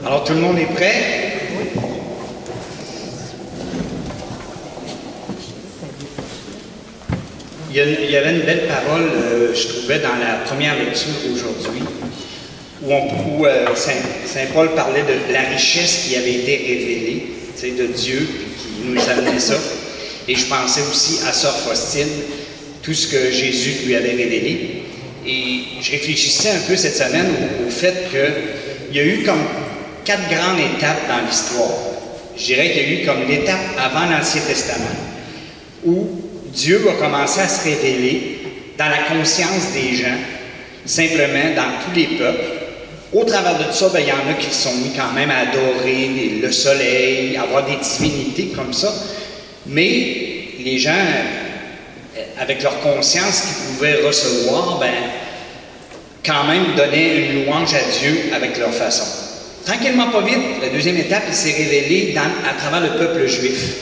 Alors, tout le monde est prêt? Il y avait une belle parole, je trouvais, dans la première lecture aujourd'hui, où Saint Paul parlait de la richesse qui avait été révélée, tu sais, de Dieu, qui nous amenait ça. Et je pensais aussi à Sœur Faustine, tout ce que Jésus lui avait révélé. Et je réfléchissais un peu cette semaine au fait qu'il y a eu comme 4 grandes étapes dans l'histoire. Je dirais qu'il y a eu comme l'étape avant l'Ancien Testament, où Dieu a commencé à se révéler dans la conscience des gens, simplement dans tous les peuples. Au travers de tout ça, il y en a qui se sont mis quand même à adorer le soleil, à avoir des divinités comme ça. Mais les gens, avec leur conscience qu'ils pouvaient recevoir, quand même donnaient une louange à Dieu avec leur façon. Tranquillement, pas vite, la deuxième étape, il s'est révélé à travers le peuple juif.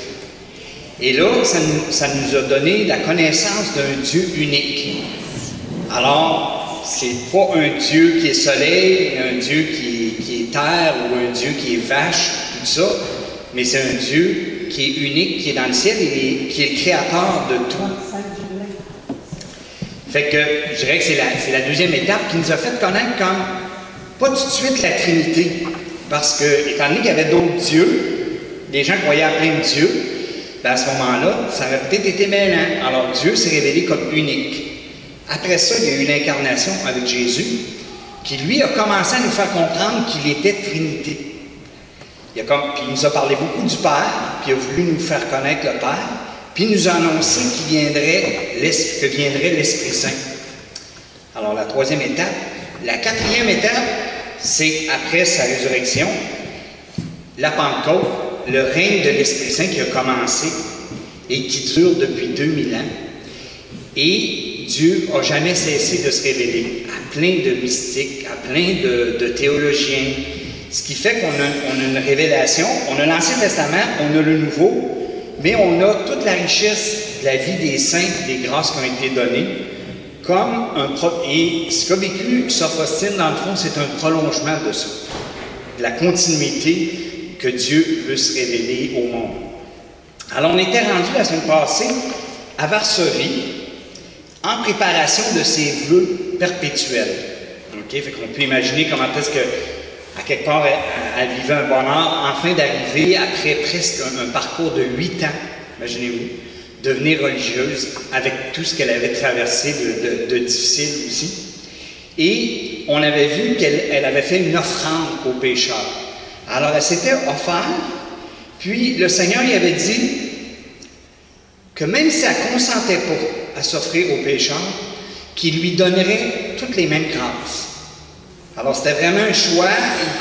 Et là, ça nous a donné la connaissance d'un Dieu unique. Alors, c'est pas un Dieu qui est soleil, un Dieu qui est terre ou un Dieu qui est vache, tout ça, mais c'est un Dieu qui est unique, qui est dans le ciel et qui est le créateur de tout. Fait que je dirais que c'est la deuxième étape qui nous a fait connaître comme, pas tout de suite la Trinité, parce que, étant donné qu'il y avait d'autres dieux, les gens croyaient à plein de dieux, à ce moment-là, ça aurait peut-être été mêlant. Alors Dieu s'est révélé comme unique. Après ça, il y a eu l'incarnation avec Jésus, qui lui a commencé à nous faire comprendre qu'il était Trinité. Puis il nous a parlé beaucoup du Père, puis il a voulu nous faire connaître le Père, puis il nous a annoncé que viendrait l'Esprit Saint. Alors la troisième étape. La quatrième étape, c'est après sa résurrection, la Pentecôte, le règne de l'Esprit Saint qui a commencé et qui dure depuis 2000 ans. Et Dieu n'a jamais cessé de se révéler à plein de mystiques, à plein de théologiens. Ce qui fait qu'on a une révélation, on a l'Ancien Testament, on a le Nouveau, mais on a toute la richesse de la vie des saints, des grâces qui ont été données, et ce qu'a vécu Sœur Faustine, dans le fond, c'est un prolongement de ça, de la continuité que Dieu veut se révéler au monde. Alors, on était rendu la semaine passée à Varsovie, en préparation de ses vœux perpétuels. OK? Fait qu'on peut imaginer comment est-ce que, à quelque part, elle vivait un bonheur, enfin d'arriver, après presque un parcours de 8 ans, imaginez-vous, devenir religieuse avec tout ce qu'elle avait traversé de difficile aussi. Et on avait vu qu'elle avait fait une offrande aux pécheurs. Alors, elle s'était offerte, puis le Seigneur lui avait dit que même si elle ne consentait pas à s'offrir aux pécheurs, qu'il lui donnerait toutes les mêmes grâces. Alors, c'était vraiment un choix.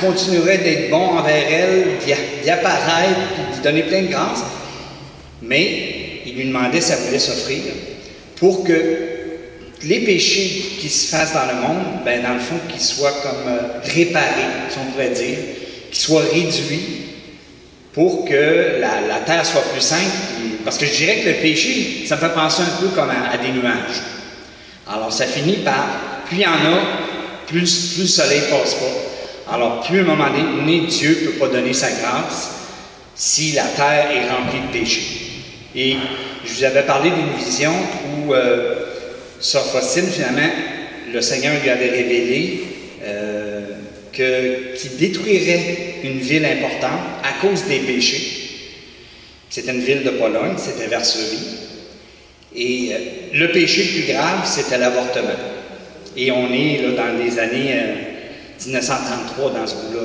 Il continuerait d'être bon envers elle, d'y apparaître, puis d'y donner plein de grâces. Mais il lui demandait si elle voulait s'offrir pour que les péchés qui se fassent dans le monde, dans le fond, qu'ils soient comme réparés, si on pourrait dire, qu'ils soient réduits pour que la terre soit plus sainte. Parce que je dirais que le péché, ça me fait penser un peu comme à des nuages. Alors, ça finit par, plus il y en a, plus le soleil ne passe pas. Alors, plus à un moment donné, Dieu ne peut pas donner sa grâce si la terre est remplie de péchés. Et je vous avais parlé d'une vision où Sœur Faustine, finalement, le Seigneur lui avait révélé qu'il détruirait une ville importante à cause des péchés. C'était une ville de Pologne, c'était Varsovie. Et le péché le plus grave, c'était l'avortement. Et on est là, dans les années 1933 dans ce bout-là.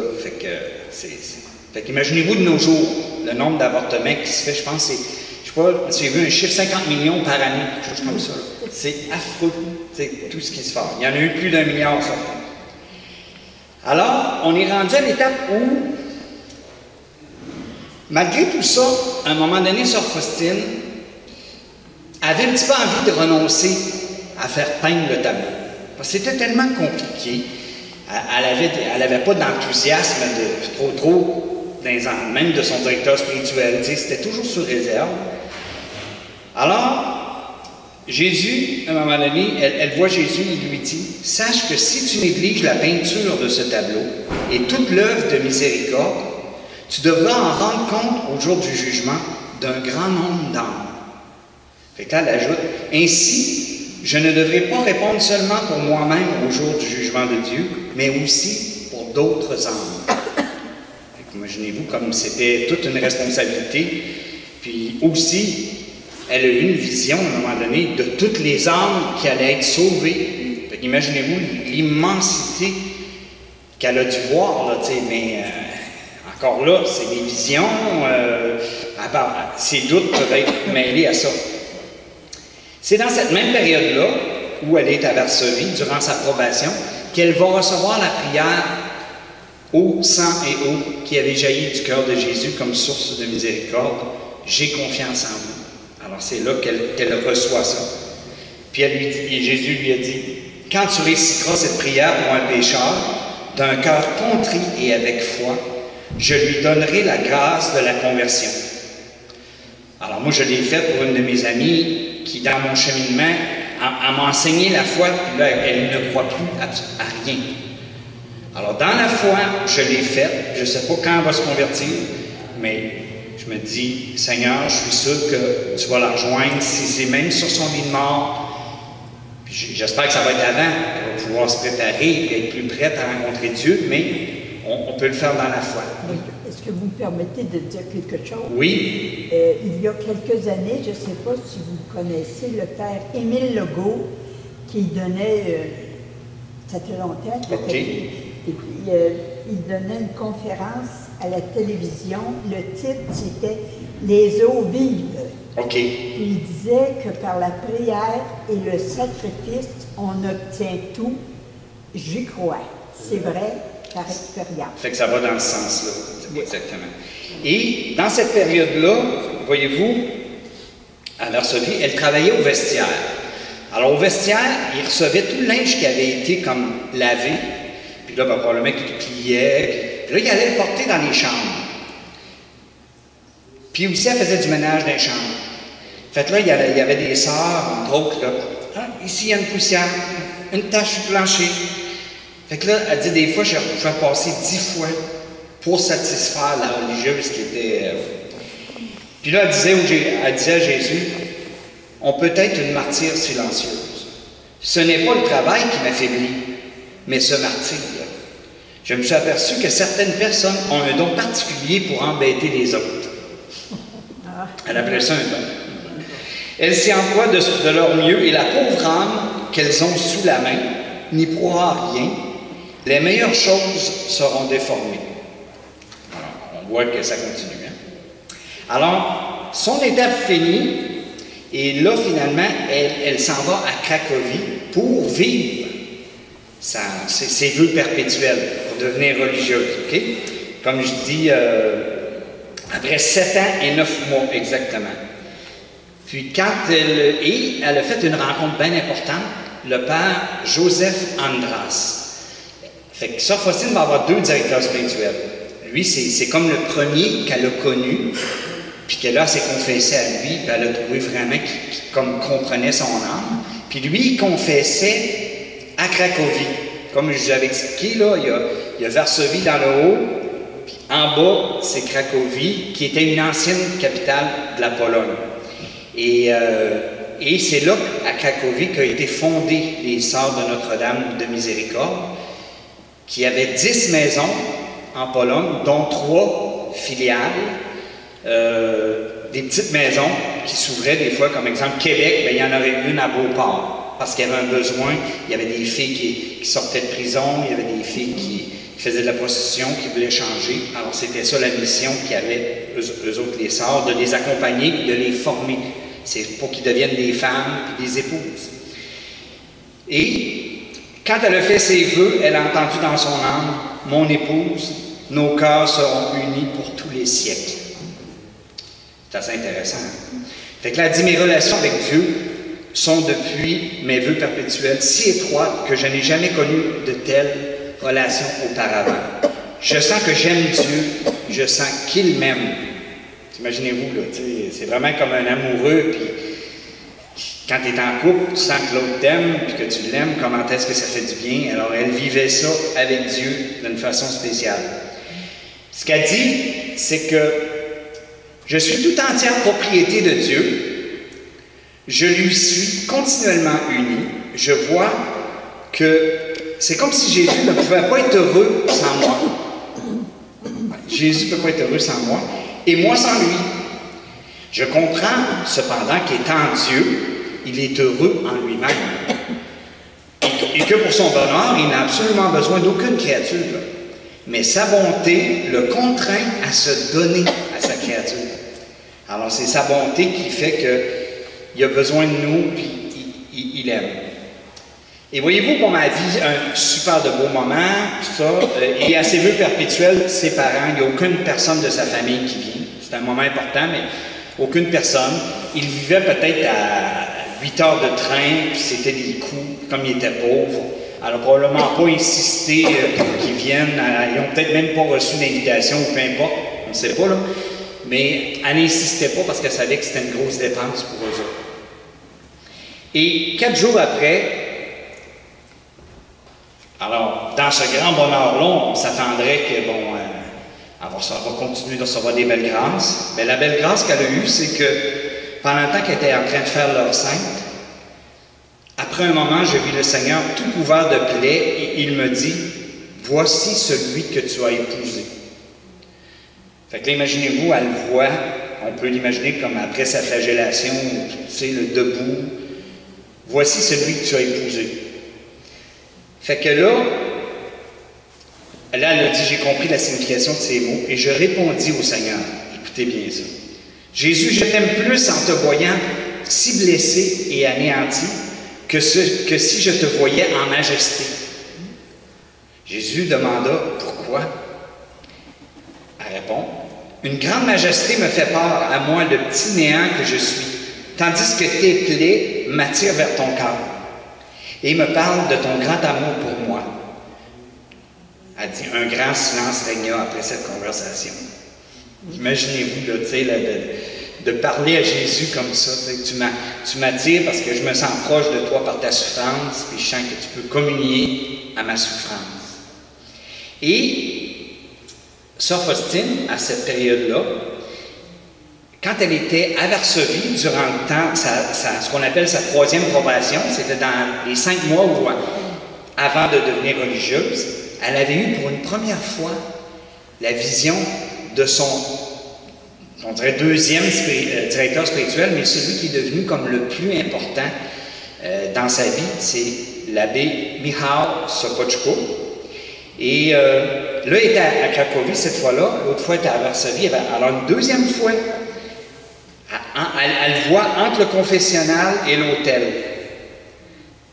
Fait qu'imaginez-vous de nos jours, le nombre d'avortements qui se fait, je pense, c'est, je sais pas, j'ai vu un chiffre 50 millions par année, quelque chose comme ça. C'est affreux, c'est tout ce qui se fait. Il y en a eu plus d'1 milliard, ça. Alors, on est rendu à l'étape où, malgré tout ça, à un moment donné, Sœur Faustine avait un petit peu envie de renoncer à faire peindre le tableau. Parce que c'était tellement compliqué. Elle avait pas d'enthousiasme trop même de son directeur spirituel. C'était toujours sous réserve. Alors, Jésus, à un moment donné, elle voit Jésus, il lui dit, « Sache que si tu négliges la peinture de ce tableau et toute l'œuvre de miséricorde, tu devras en rendre compte au jour du jugement d'un grand nombre d'âmes. » Fait que là, elle ajoute, « Ainsi, je ne devrais pas répondre seulement pour moi-même au jour du jugement de Dieu, mais aussi pour d'autres âmes. » Imaginez-vous comme c'était toute une responsabilité. Puis aussi, elle a eu une vision, à un moment donné, de toutes les âmes qui allaient être sauvées. Imaginez-vous l'immensité qu'elle a dû voir, là, mais encore là, c'est des visions, ses doutes peuvent être mêlés à ça. C'est dans cette même période-là, où elle est à Varsovie, durant sa probation, qu'elle va recevoir la prière ô sang et eau qui avait jailli du cœur de Jésus comme source de miséricorde. J'ai confiance en vous. Alors c'est là qu'elle reçoit ça. Puis et Jésus lui a dit, quand tu réciteras cette prière pour un pécheur, d'un cœur contrit et avec foi, je lui donnerai la grâce de la conversion. Alors moi je l'ai fait pour une de mes amies qui dans mon cheminement m'a enseigné la foi, puis là elle ne croit plus à rien. Alors, dans la foi, je l'ai faite. Je ne sais pas quand elle va se convertir, mais je me dis, Seigneur, je suis sûr que tu vas la rejoindre, si c'est même sur son lit de mort. Puis j'espère que ça va être avant. Elle va pouvoir se préparer et être plus prête à rencontrer Dieu, mais on peut le faire dans la foi. Est-ce que vous me permettez de dire quelque chose? Oui. Il y a quelques années, je ne sais pas si vous connaissez le père Émile Legault, qui donnait, ça fait longtemps, et puis, il donnait une conférence à la télévision. Le titre, c'était « Les eaux vives ». Puis il disait que par la prière et le sacrifice, on obtient tout. J'y crois. C'est vrai par expérience. Fait que ça va dans ce sens-là. Oui. Exactement. Et dans cette période-là, voyez-vous, à Varsovie, elle travaillait au vestiaire. Alors au vestiaire, il recevait tout le linge qui avait été comme lavé. Puis là, probablement qu'il pliait. Puis là, il allait le porter dans les chambres. Puis aussi, elle faisait du ménage dans les chambres. Fait là, il y avait des sœurs, entre autres, là. Ah, ici, il y a une poussière, une tache sur le plancher. Fait que là, elle dit des fois, je vais passer 10 fois pour satisfaire la religieuse qui était... Puis là, elle disait à Jésus, on peut être une martyre silencieuse. Ce n'est pas le travail qui m'affaiblit, mais ce martyre. Je me suis aperçu que certaines personnes ont un don particulier pour embêter les autres. Elle appelait ça un don. Elles s'y emploient de leur mieux et la pauvre âme qu'elles ont sous la main n'y pourra rien. Les meilleures choses seront déformées. Alors, on voit que ça continue. Hein? Alors, son étape finie, et là, finalement, elle s'en va à Cracovie pour vivre ses vœux perpétuels, pour devenir religieuse. OK? Comme je dis, après 7 ans et 9 mois exactement. Puis quand elle a fait une rencontre bien importante, le père Joseph Andras. Fait que Sœur Faustine va avoir 2 directeurs spirituels. Lui, c'est comme le premier qu'elle a connu, puis qu'elle s'est confessée à lui, puis elle a trouvé vraiment qu'il comprenait son âme. Puis lui, il confessait à Cracovie. Comme je vous avais expliqué, là, il y a Varsovie dans le haut, puis en bas, c'est Cracovie, qui était une ancienne capitale de la Pologne. Et c'est là, à Cracovie, qu'a été fondée les Sœurs de Notre-Dame de Miséricorde, qui avait 10 maisons en Pologne, dont 3 filiales, des petites maisons qui s'ouvraient des fois, comme exemple Québec, bien, il y en avait une à Beauport, parce qu'il y avait un besoin. Il y avait des filles qui sortaient de prison, il y avait des filles qui faisaient de la prostitution, qui voulaient changer. Alors c'était ça la mission qu'avaient eux autres les sœurs, de les accompagner, de les former. C'est pour qu'ils deviennent des femmes et des épouses. Et quand elle a fait ses vœux, elle a entendu dans son âme, « Mon épouse, nos cœurs seront unis pour tous les siècles. » C'est assez intéressant. Hein? Fait que là, elle dit, « Mes relations avec Dieu sont depuis mes vœux perpétuels si étroites que je n'ai jamais connu de telles relations auparavant. Je sens que j'aime Dieu, je sens qu'il m'aime. » Imaginez-vous, là, c'est vraiment comme un amoureux, puis Quand tu es en couple, tu sens que l'autre t'aime, puis que tu l'aimes, comment est-ce que ça fait du bien? Alors, elle vivait ça avec Dieu d'une façon spéciale. Ce qu'elle dit, c'est que je suis tout entière propriété de Dieu. Je lui suis continuellement uni. Je vois que c'est comme si Jésus ne pouvait pas être heureux sans moi. Jésus ne peut pas être heureux sans moi, et moi sans lui. Je comprends cependant qu'étant Dieu, il est heureux en lui-même. Et que pour son bonheur, il n'a absolument besoin d'aucune créature. Mais sa bonté le contraint à se donner à sa créature. Alors c'est sa bonté qui fait qu'il a besoin de nous, puis il aime. Et voyez-vous, pour ma vie, un super de beau moment, tout ça, et à ses vœux perpétuels, ses parents, il n'y a aucune personne de sa famille qui vient. C'est un moment important, mais aucune personne. Il vivait peut-être à 8 heures de train, puis c'était des coups, comme il était pauvre. Alors, probablement pas insisté pour qu'ils viennent. Ils n'ont peut-être même pas reçu d'invitation, ou peu importe, on ne sait pas, là. Mais elle n'insistait pas parce qu'elle savait que c'était une grosse dépense pour eux autres. Et 4 jours après, alors, dans ce grand bonheur-là, on s'attendrait que, bon, elle va continuer de recevoir des belles grâces. Mais la belle grâce qu'elle a eue, c'est que pendant le temps qu'elle était en train de faire leur sainte, après un moment, je vis le Seigneur tout couvert de plaies et il me dit, « Voici celui que tu as épousé. » Fait que là, imaginez-vous, elle le voit, on peut l'imaginer comme après sa flagellation, tu sais, le debout. « Voici celui que tu as épousé. » Fait que là, elle a dit, j'ai compris la signification de ces mots, et je répondis au Seigneur, écoutez bien ça, Jésus, je t'aime plus en te voyant si blessé et anéanti que si je te voyais en majesté. Jésus demanda, pourquoi? Elle répond, une grande majesté me fait peur, à moi le petit néant que je suis, tandis que tes plaies m'attirent vers ton cœur. Et il me parle de ton grand amour pour moi. Elle dit, un grand silence régna après cette conversation. Imaginez-vous, là, tu sais, de parler à Jésus comme ça. Tu m'attires parce que je me sens proche de toi par ta souffrance, puis je sens que tu peux communier à ma souffrance. Et Sœur Faustine, à cette période-là, quand elle était à Varsovie, durant le temps, ce qu'on appelle sa 3e probation, c'était dans les 5 mois avant de devenir religieuse, elle avait eu pour une première fois la vision de son, on dirait, 2e directeur spirituel, mais celui qui est devenu comme le plus important dans sa vie, c'est l'abbé Michał Sopoćko. Et là, il était à Cracovie cette fois-là, l'autre fois, il était à Varsovie. Alors, une 2e fois, elle voit entre le confessionnal et l'autel.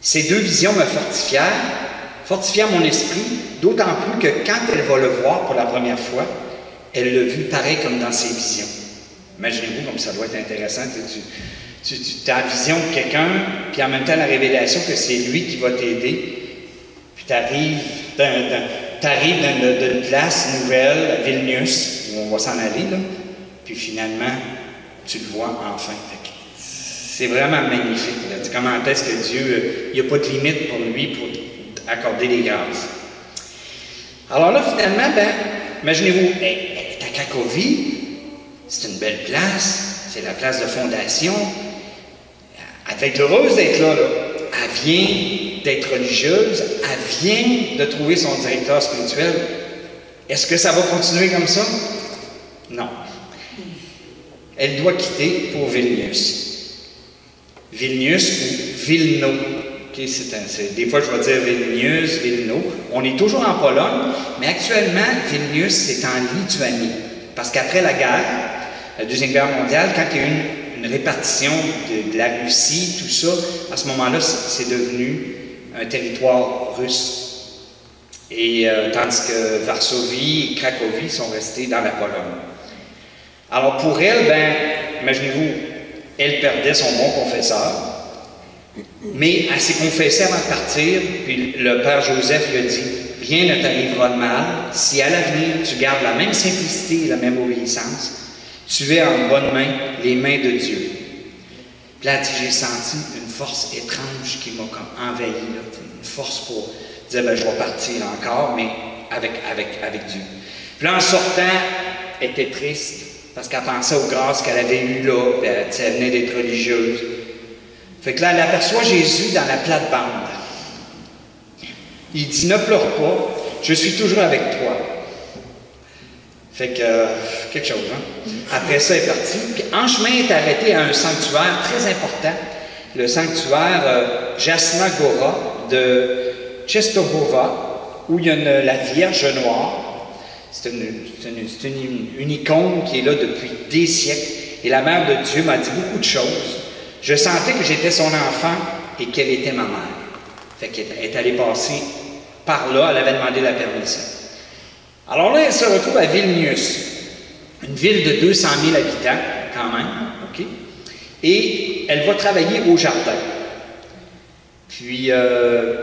Ces 2 visions me fortifièrent mon esprit, d'autant plus que quand elle va le voir pour la première fois, elle l'a vu pareil comme dans ses visions. Imaginez-vous comme ça doit être intéressant. Tu as la vision de quelqu'un, puis en même temps la révélation que c'est lui qui va t'aider. Puis tu arrives d'une place nouvelle, à Vilnius, où on va s'en aller, là, puis finalement, tu le vois enfin. C'est vraiment magnifique. Là. Comment est-ce que Dieu, il n'y a pas de limite pour lui pour accorder les grâces. Alors là, finalement, imaginez-vous, elle est à Cracovie, c'est une belle place, c'est la place de fondation. Elle va être heureuse d'être là, là. Elle vient d'être religieuse, elle vient de trouver son directeur spirituel. Est-ce que ça va continuer comme ça? Non. Elle doit quitter pour Vilnius. Vilnius ou Vilno. Okay, des fois, je vais dire Vilnius, Vilno. On est toujours en Pologne, mais actuellement, Vilnius, c'est en Lituanie. Parce qu'après la guerre, la Deuxième Guerre mondiale, quand il y a eu une répartition de la Russie, tout ça, à ce moment-là, c'est devenu un territoire russe. Et tandis que Varsovie et Cracovie sont restés dans la Pologne. Alors pour elle, imaginez-vous, elle perdait son bon confesseur, mais elle s'est confessée avant de partir, puis le Père Joseph lui a dit, « Rien ne t'arrivera de mal, si à l'avenir tu gardes la même simplicité et la même obéissance, tu es en bonnes mains, les mains de Dieu. » Puis là, elle dit, j'ai senti une force étrange qui m'a comme envahi, là, une force pour dire, ben, je vais partir encore, mais avec Dieu. Puis là, en sortant, elle était triste, parce qu'elle pensait aux grâces qu'elle avait eues là, puis elle venait d'être religieuse. Fait que là, elle aperçoit Jésus dans la plate-bande. Il dit, ne pleure pas, je suis toujours avec toi. Fait que, quelque chose, hein? Après ça, elle est partie. Puis en chemin, elle est arrêtée à un sanctuaire très important, le sanctuaire Jasna Gora de Czestochowa, où il y a la Vierge Noire. C'est une icône qui est là depuis des siècles. Et la Mère de Dieu m'a dit beaucoup de choses. Je sentais que j'étais son enfant et qu'elle était ma mère. Fait qu'elle est allée passer par là, elle avait demandé la permission. Alors là, elle se retrouve à Vilnius, une ville de 200 000 habitants, quand même, OK? Et elle va travailler au jardin. Puis, elle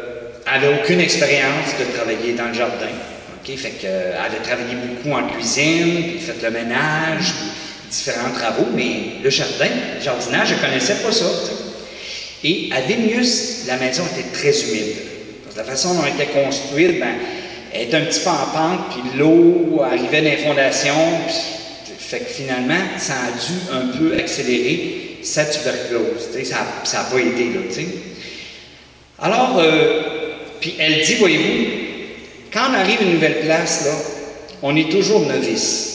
n'avait aucune expérience de travailler dans le jardin, OK? Fait qu'elle avait travaillé beaucoup en cuisine, puis fait le ménage, puis différents travaux, mais le jardinage, je ne connaissais pas ça, t'sais. Et à Vilnius, la maison était très humide. Parce que la façon dont elle était construite, ben, elle était un petit peu en pente, puis l'eau arrivait dans les fondations, puis, fait que finalement, ça a dû un peu accélérer sa tuberculose. Ça n'a pas aidé, là, tu sais. Alors, puis elle dit, voyez-vous, quand on arrive à une nouvelle place, là, on est toujours novice.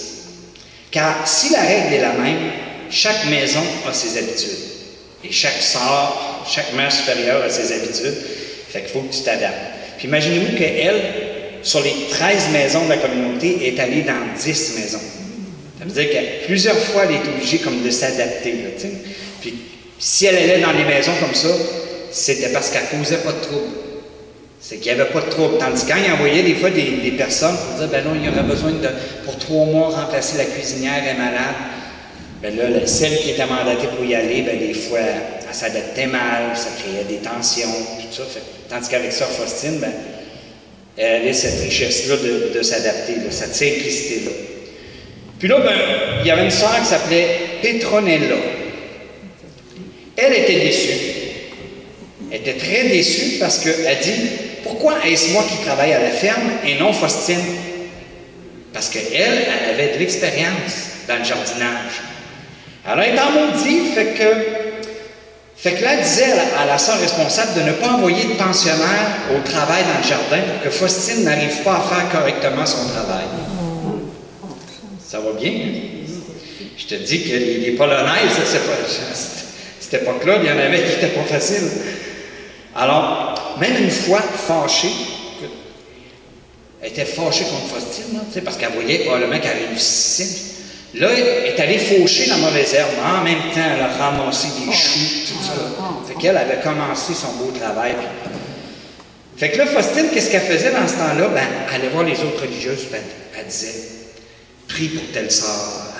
Car si la règle est la même, chaque maison a ses habitudes. Et chaque sort, chaque mère supérieure a ses habitudes. Fait qu'il faut que tu t'adaptes. Puis imaginez-vous qu'elle, sur les 13 maisons de la communauté, est allée dans 10 maisons. Ça veut dire que plusieurs fois, elle est obligée comme de s'adapter. Là, puis si elle allait dans des maisons comme ça, c'était parce qu'elle ne causait pas de trouble. C'est qu'il n'y avait pas de trouble. Tandis quand il envoyait des fois des personnes pour dire, ben non, il y aurait besoin de, pour 3 mois, remplacer la cuisinière, elle est malade. Ben là, celle qui était mandatée pour y aller, ben des fois, elle s'adaptait mal, ça créait des tensions, tout ça. Tandis qu'avec Sœur Faustine, ben, elle avait cette richesse-là de s'adapter, cette simplicité-là. Puis là, ben, il y avait une sœur qui s'appelait Petronella. Elle était déçue. Elle était très déçue parce qu'elle dit, pourquoi est-ce moi qui travaille à la ferme et non Faustine? Parce qu'elle avait de l'expérience dans le jardinage. Alors, elle est en maudit, fait que là, elle disait à la sœur responsable de ne pas envoyer de pensionnaire au travail dans le jardin pour que Faustine n'arrive pas à faire correctement son travail. Ça va bien, hein? Je te dis que les Polonaises, cette époque-là, il y en avait qui n'étaient pas faciles. Alors, même une fois fâchée, elle était fâchée contre Faustine, parce qu'elle voyait probablement qu'elle réussissait. Là, elle est allée faucher la mauvaise herbe. En même temps, elle a ramassé des choux, tout ça. Fait qu'elle avait commencé son beau travail. Fait que là, Faustine, qu'est-ce qu'elle faisait dans ce temps-là? Ben, elle allait voir les autres religieuses, ben, elle disait, prie pour telle sœur,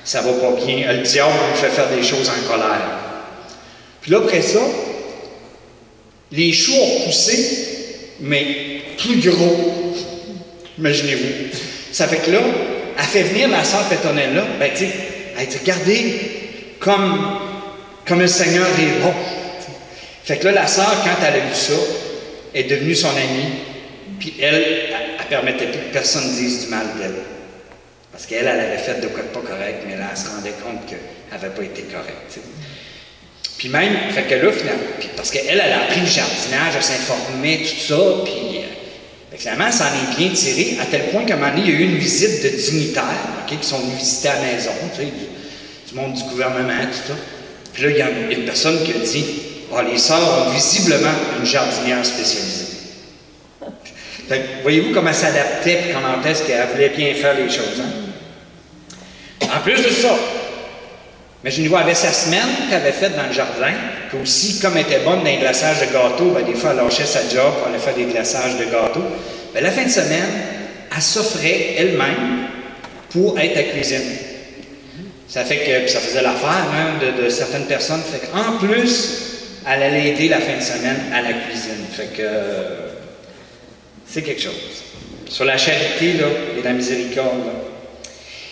ça va pas bien, le diable nous fait faire des choses en colère. Puis là, après ça, les choux ont poussé, mais plus gros. Imaginez-vous. Ça fait que là, elle fait venir la sœur Petronella, ben, tu sais, elle dit, regardez, comme le Seigneur est bon. Fait que là, la sœur, quand elle a vu ça, est devenue son amie, puis elle permettait plus que personne dise du mal d'elle. Parce qu'elle, elle avait fait de quoi de pas correct, mais là, elle se rendait compte qu'elle n'avait pas été correcte. T'sais. Puis même, fait que là, finalement, parce qu'elle, elle a appris le jardinage, elle s'informait, tout ça, puis finalement, ça en est bien tiré, à tel point qu'à un moment donné, il y a eu une visite de dignitaires, okay, qui sont venus visiter à la maison, tu sais, du monde du gouvernement, tout ça. Puis là, il y a une personne qui a dit, oh, les sœurs ont visiblement une jardinière spécialisée. Fait que, voyez-vous comment elle s'adaptait, puis comment est-ce qu'elle voulait bien faire les choses, hein? En plus de ça, imaginez-vous, elle avait sa semaine qu'elle avait faite dans le jardin, puis aussi, comme elle était bonne dans les glaçages de gâteaux, ben, des fois, elle lâchait sa job pour aller faire des glaçages de gâteaux. Ben, la fin de semaine, elle s'offrait elle-même pour être à cuisine. Ça fait que, ça faisait l'affaire hein, de certaines personnes. Fait qu'en plus, elle allait aider la fin de semaine à la cuisine. Fait que c'est quelque chose. Sur la charité là, et la miséricorde. Là.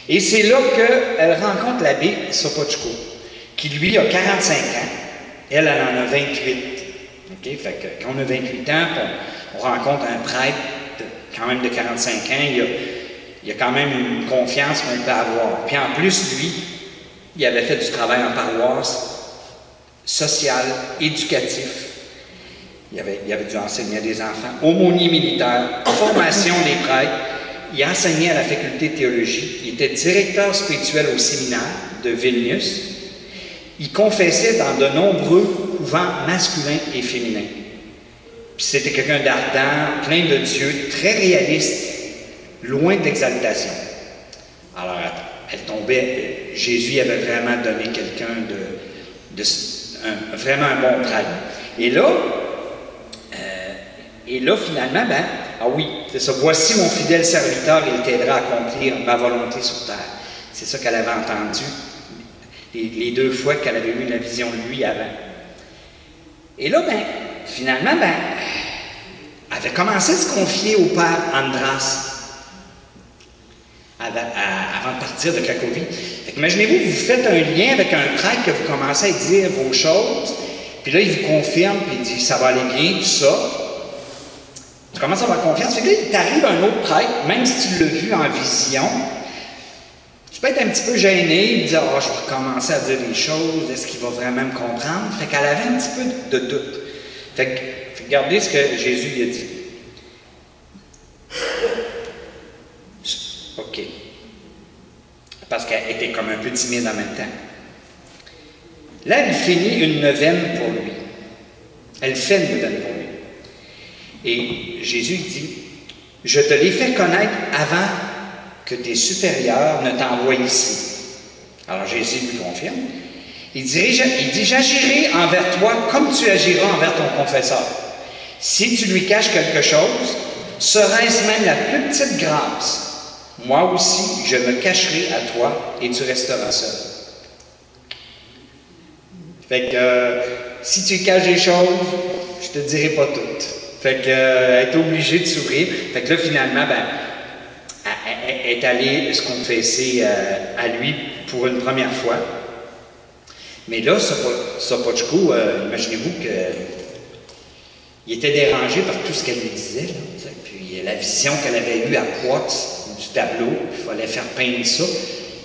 Et c'est là qu'elle rencontre l'abbé Sopochko, qui lui a 45 ans. Elle en a 28. Okay? Fait que quand on a 28 ans, on rencontre un prêtre quand même de 45 ans, il y a quand même une confiance qu'on peut avoir. Puis en plus, lui, il avait fait du travail en paroisse, social, éducatif. Il avait dû enseigner à des enfants, aumônier militaire, formation des prêtres. Il enseignait à la faculté de théologie. Il était directeur spirituel au séminaire de Vilnius. Il confessait dans de nombreux couvents masculins et féminins. Puis c'était quelqu'un d'ardent, plein de Dieu, très réaliste, loin de l'exaltation. Alors, elle tombait, Jésus avait vraiment donné quelqu'un vraiment un bon prêtre. Et là, finalement, ah oui, c'est ça, voici mon fidèle serviteur, il t'aidera à accomplir ma volonté sur terre. C'est ça qu'elle avait entendu les 2 fois qu'elle avait eu la vision de lui avant. Et là, finalement, elle avait commencé à se confier au père Andras avant de partir de Cracovie. Imaginez-vous, vous faites un lien avec un prêtre que vous commencez à dire vos choses, puis là, il vous confirme, puis il dit ça va aller bien, tout ça. Tu commences à avoir confiance. Fait que là, il t'arrive un autre prêtre, même si tu l'as vu en vision, tu peux être un petit peu gêné, et dire oh, je vais recommencer à dire des choses, est-ce qu'il va vraiment me comprendre? Fait qu'elle avait un petit peu de doute. Fait que regardez ce que Jésus lui a dit. OK. Parce qu'elle était comme un peu timide en même temps. Là, elle finit une neuvaine pour lui. Elle fait une neuvaine pour lui. Et Jésus dit, je te l'ai fait connaître avant que tes supérieurs ne t'envoient ici. Alors Jésus lui confirme. Il dit, j'agirai envers toi comme tu agiras envers ton confesseur. Si tu lui caches quelque chose, serait-ce même la plus petite grâce. Moi aussi, je me cacherai à toi et tu resteras seul. Fait que si tu caches des choses, je te dirai pas toutes. Fait qu'elle est obligée de s'ouvrir. Fait que là, finalement, elle est allée se confesser à lui pour une première fois. Mais là, Sopocko, imaginez-vous qu'il était dérangé par tout ce qu'elle lui disait. Là, puis la vision qu'elle avait eue à Poix du tableau, il fallait faire peindre ça.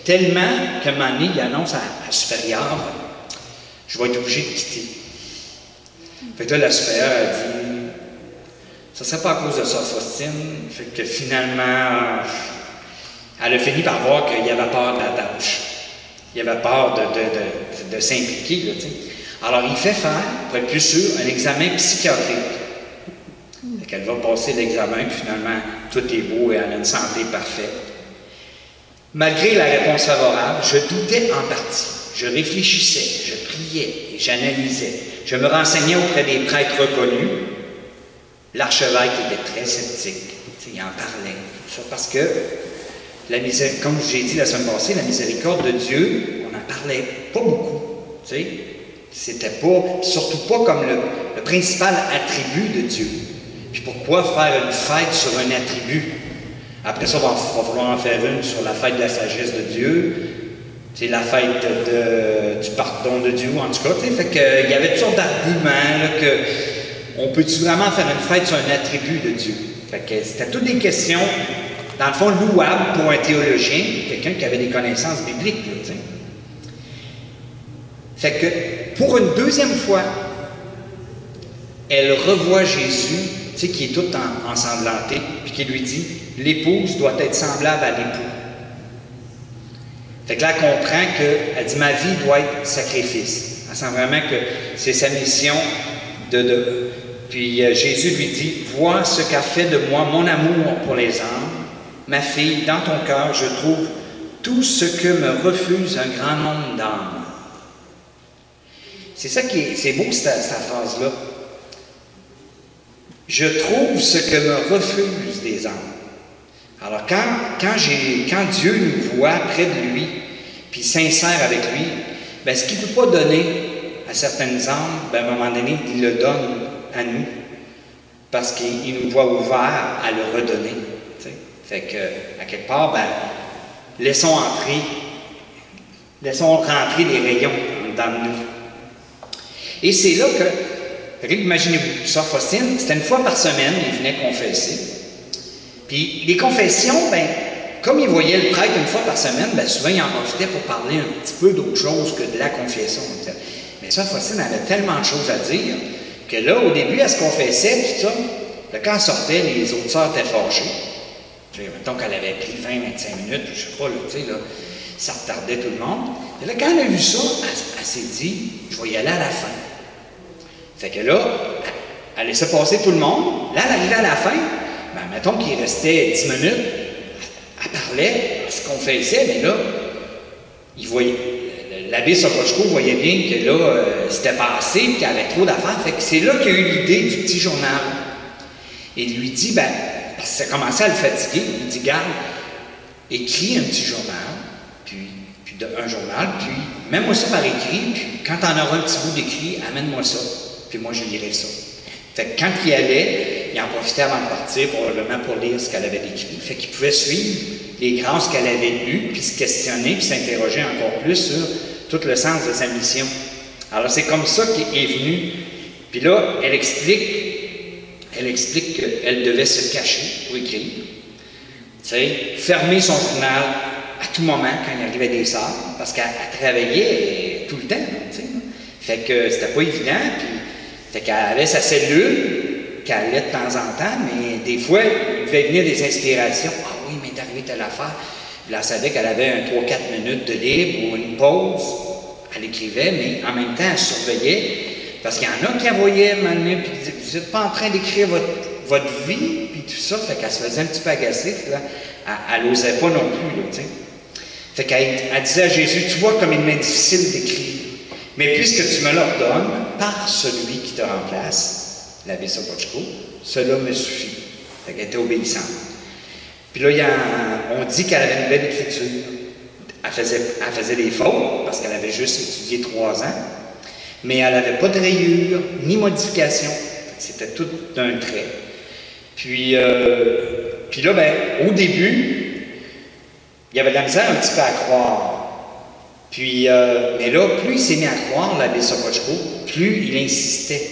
Tellement qu'à un moment donné, il annonce à la supérieure, je vais être obligé de quitter. Fait que là, la supérieure a dit, ça ne serait pas à cause de ça, Faustine. Fait que finalement, elle a fini par voir qu'il y avait peur de la tâche. Il y avait peur de s'impliquer. Là, alors, il fait faire, pour être plus sûr, un examen psychiatrique. Fait qu'elle va passer l'examen, puis finalement, tout est beau et elle a une santé parfaite. Malgré la réponse favorable, je doutais en partie. Je réfléchissais, je priais et j'analysais. Je me renseignais auprès des prêtres reconnus. L'archevêque était très sceptique. Il en parlait. Ça, parce que, comme je vous ai dit la semaine passée, la miséricorde de Dieu, on n'en parlait pas beaucoup. C'était pas, surtout pas comme le principal attribut de Dieu. Puis pourquoi faire une fête sur un attribut? Après ça, il va falloir en faire une sur la fête de la sagesse de Dieu. C'est la fête du pardon de Dieu, en tout cas. Fait que, il y avait toutes sortes d'arguments que on peut-tu vraiment faire une fête sur un attribut de Dieu? Fait que c'était toutes des questions, dans le fond, louables pour un théologien, quelqu'un qui avait des connaissances bibliques. Là, fait que, pour une deuxième fois, elle revoit Jésus, qui est tout ensanglanté, puis qui lui dit, l'épouse doit être semblable à l'époux. Fait que là, elle comprend qu'elle dit, ma vie doit être sacrifice. Elle sent vraiment que c'est sa mission Puis Jésus lui dit, vois ce qu'a fait de moi mon amour pour les âmes. Ma fille, dans ton cœur, je trouve tout ce que me refuse un grand nombre d'âmes. C'est ça qui est, c'est beau cette phrase-là. Je trouve ce que me refuse des âmes. Alors quand Dieu nous voit près de lui, puis sincère avec lui, bien, ce qu'il ne peut pas donner à certaines âmes, bien, à un moment donné, il le donne à nous, parce qu'il nous voit ouverts à le redonner. T'sais. Fait que, à quelque part, ben, laissons rentrer les rayons dans nous. Et c'est là que, imaginez-vous, Sœur Faustine, c'était une fois par semaine, il venait confesser. Puis les confessions, ben, comme il voyait le prêtre une fois par semaine, ben, souvent il en profitait pour parler un petit peu d'autre chose que de la confession. Mais Sœur Faustine avait tellement de choses à dire que là, au début, elle se confessait, tout ça. Là, quand elle sortait, les autres sœurs étaient fâchées. Mettons qu'elle avait pris 20-25 minutes, je ne sais pas, là, tu sais, là, ça retardait tout le monde. Et là, quand elle a vu ça, elle s'est dit, je vais y aller à la fin. Fait que là, elle laissait passer tout le monde. Là, elle arrivait à la fin, ben, mettons qu'il restait 10 minutes, elle parlait, elle se confessait, mais là, il voyait, l'abbé Sokochko voyait bien que là, c'était passé, puis qu'il y avait trop d'affaires. Fait que c'est là qu'il a eu l'idée du petit journal. Et il lui dit, ben, parce que ça commençait à le fatiguer, il dit, garde, écris un petit journal, puis un journal, puis mets-moi ça par écrit, puis quand tu en auras un petit bout d'écrit, amène-moi ça, puis moi je lirai ça. Fait que quand il allait, il en profitait avant de partir, probablement pour lire ce qu'elle avait écrit. Fait qu'il pouvait suivre les grâces qu'elle avait eues, puis se questionner, puis s'interroger encore plus sur tout le sens de sa mission. Alors c'est comme ça qu'il est venu. Puis là, elle explique qu'elle devait se cacher pour écrire. Tu sais, fermer son journal à tout moment quand il arrivait des sœurs, parce qu'elle travaillait tout le temps, tu sais. Fait que c'était pas évident, puis fait qu'elle avait sa cellule, qu'elle allait de temps en temps, mais des fois, il devait venir des inspirations. Ah oui, il m'est arrivé telle affaire. Puis là, elle savait qu'elle avait un 3-4 minutes de libre ou une pause. Elle écrivait, mais en même temps, elle surveillait. Parce qu'il y en a qui envoyaient maintenant, puis disaient, vous n'êtes pas en train d'écrire votre vie, puis tout ça. Fait qu'elle se faisait un petit peu agacer, puis là, elle n'osait pas non plus, là, tu sais. Fait qu'elle disait à Jésus, tu vois comme il m'est difficile d'écrire. Mais puisque tu me l'ordonnes, par celui qui te remplace, l'abbé Sokochko, cela me suffit. Fait qu'elle était obéissante. Puis là, on dit qu'elle avait une belle écriture. Elle faisait des fautes, parce qu'elle avait juste étudié 3 ans. Mais elle n'avait pas de rayures, ni modification. C'était tout d'un trait. Puis là, ben, au début, il y avait de la misère un petit peu à croire. Puis, mais là, plus il s'est mis à croire, l'abbé Sokochko, plus il insistait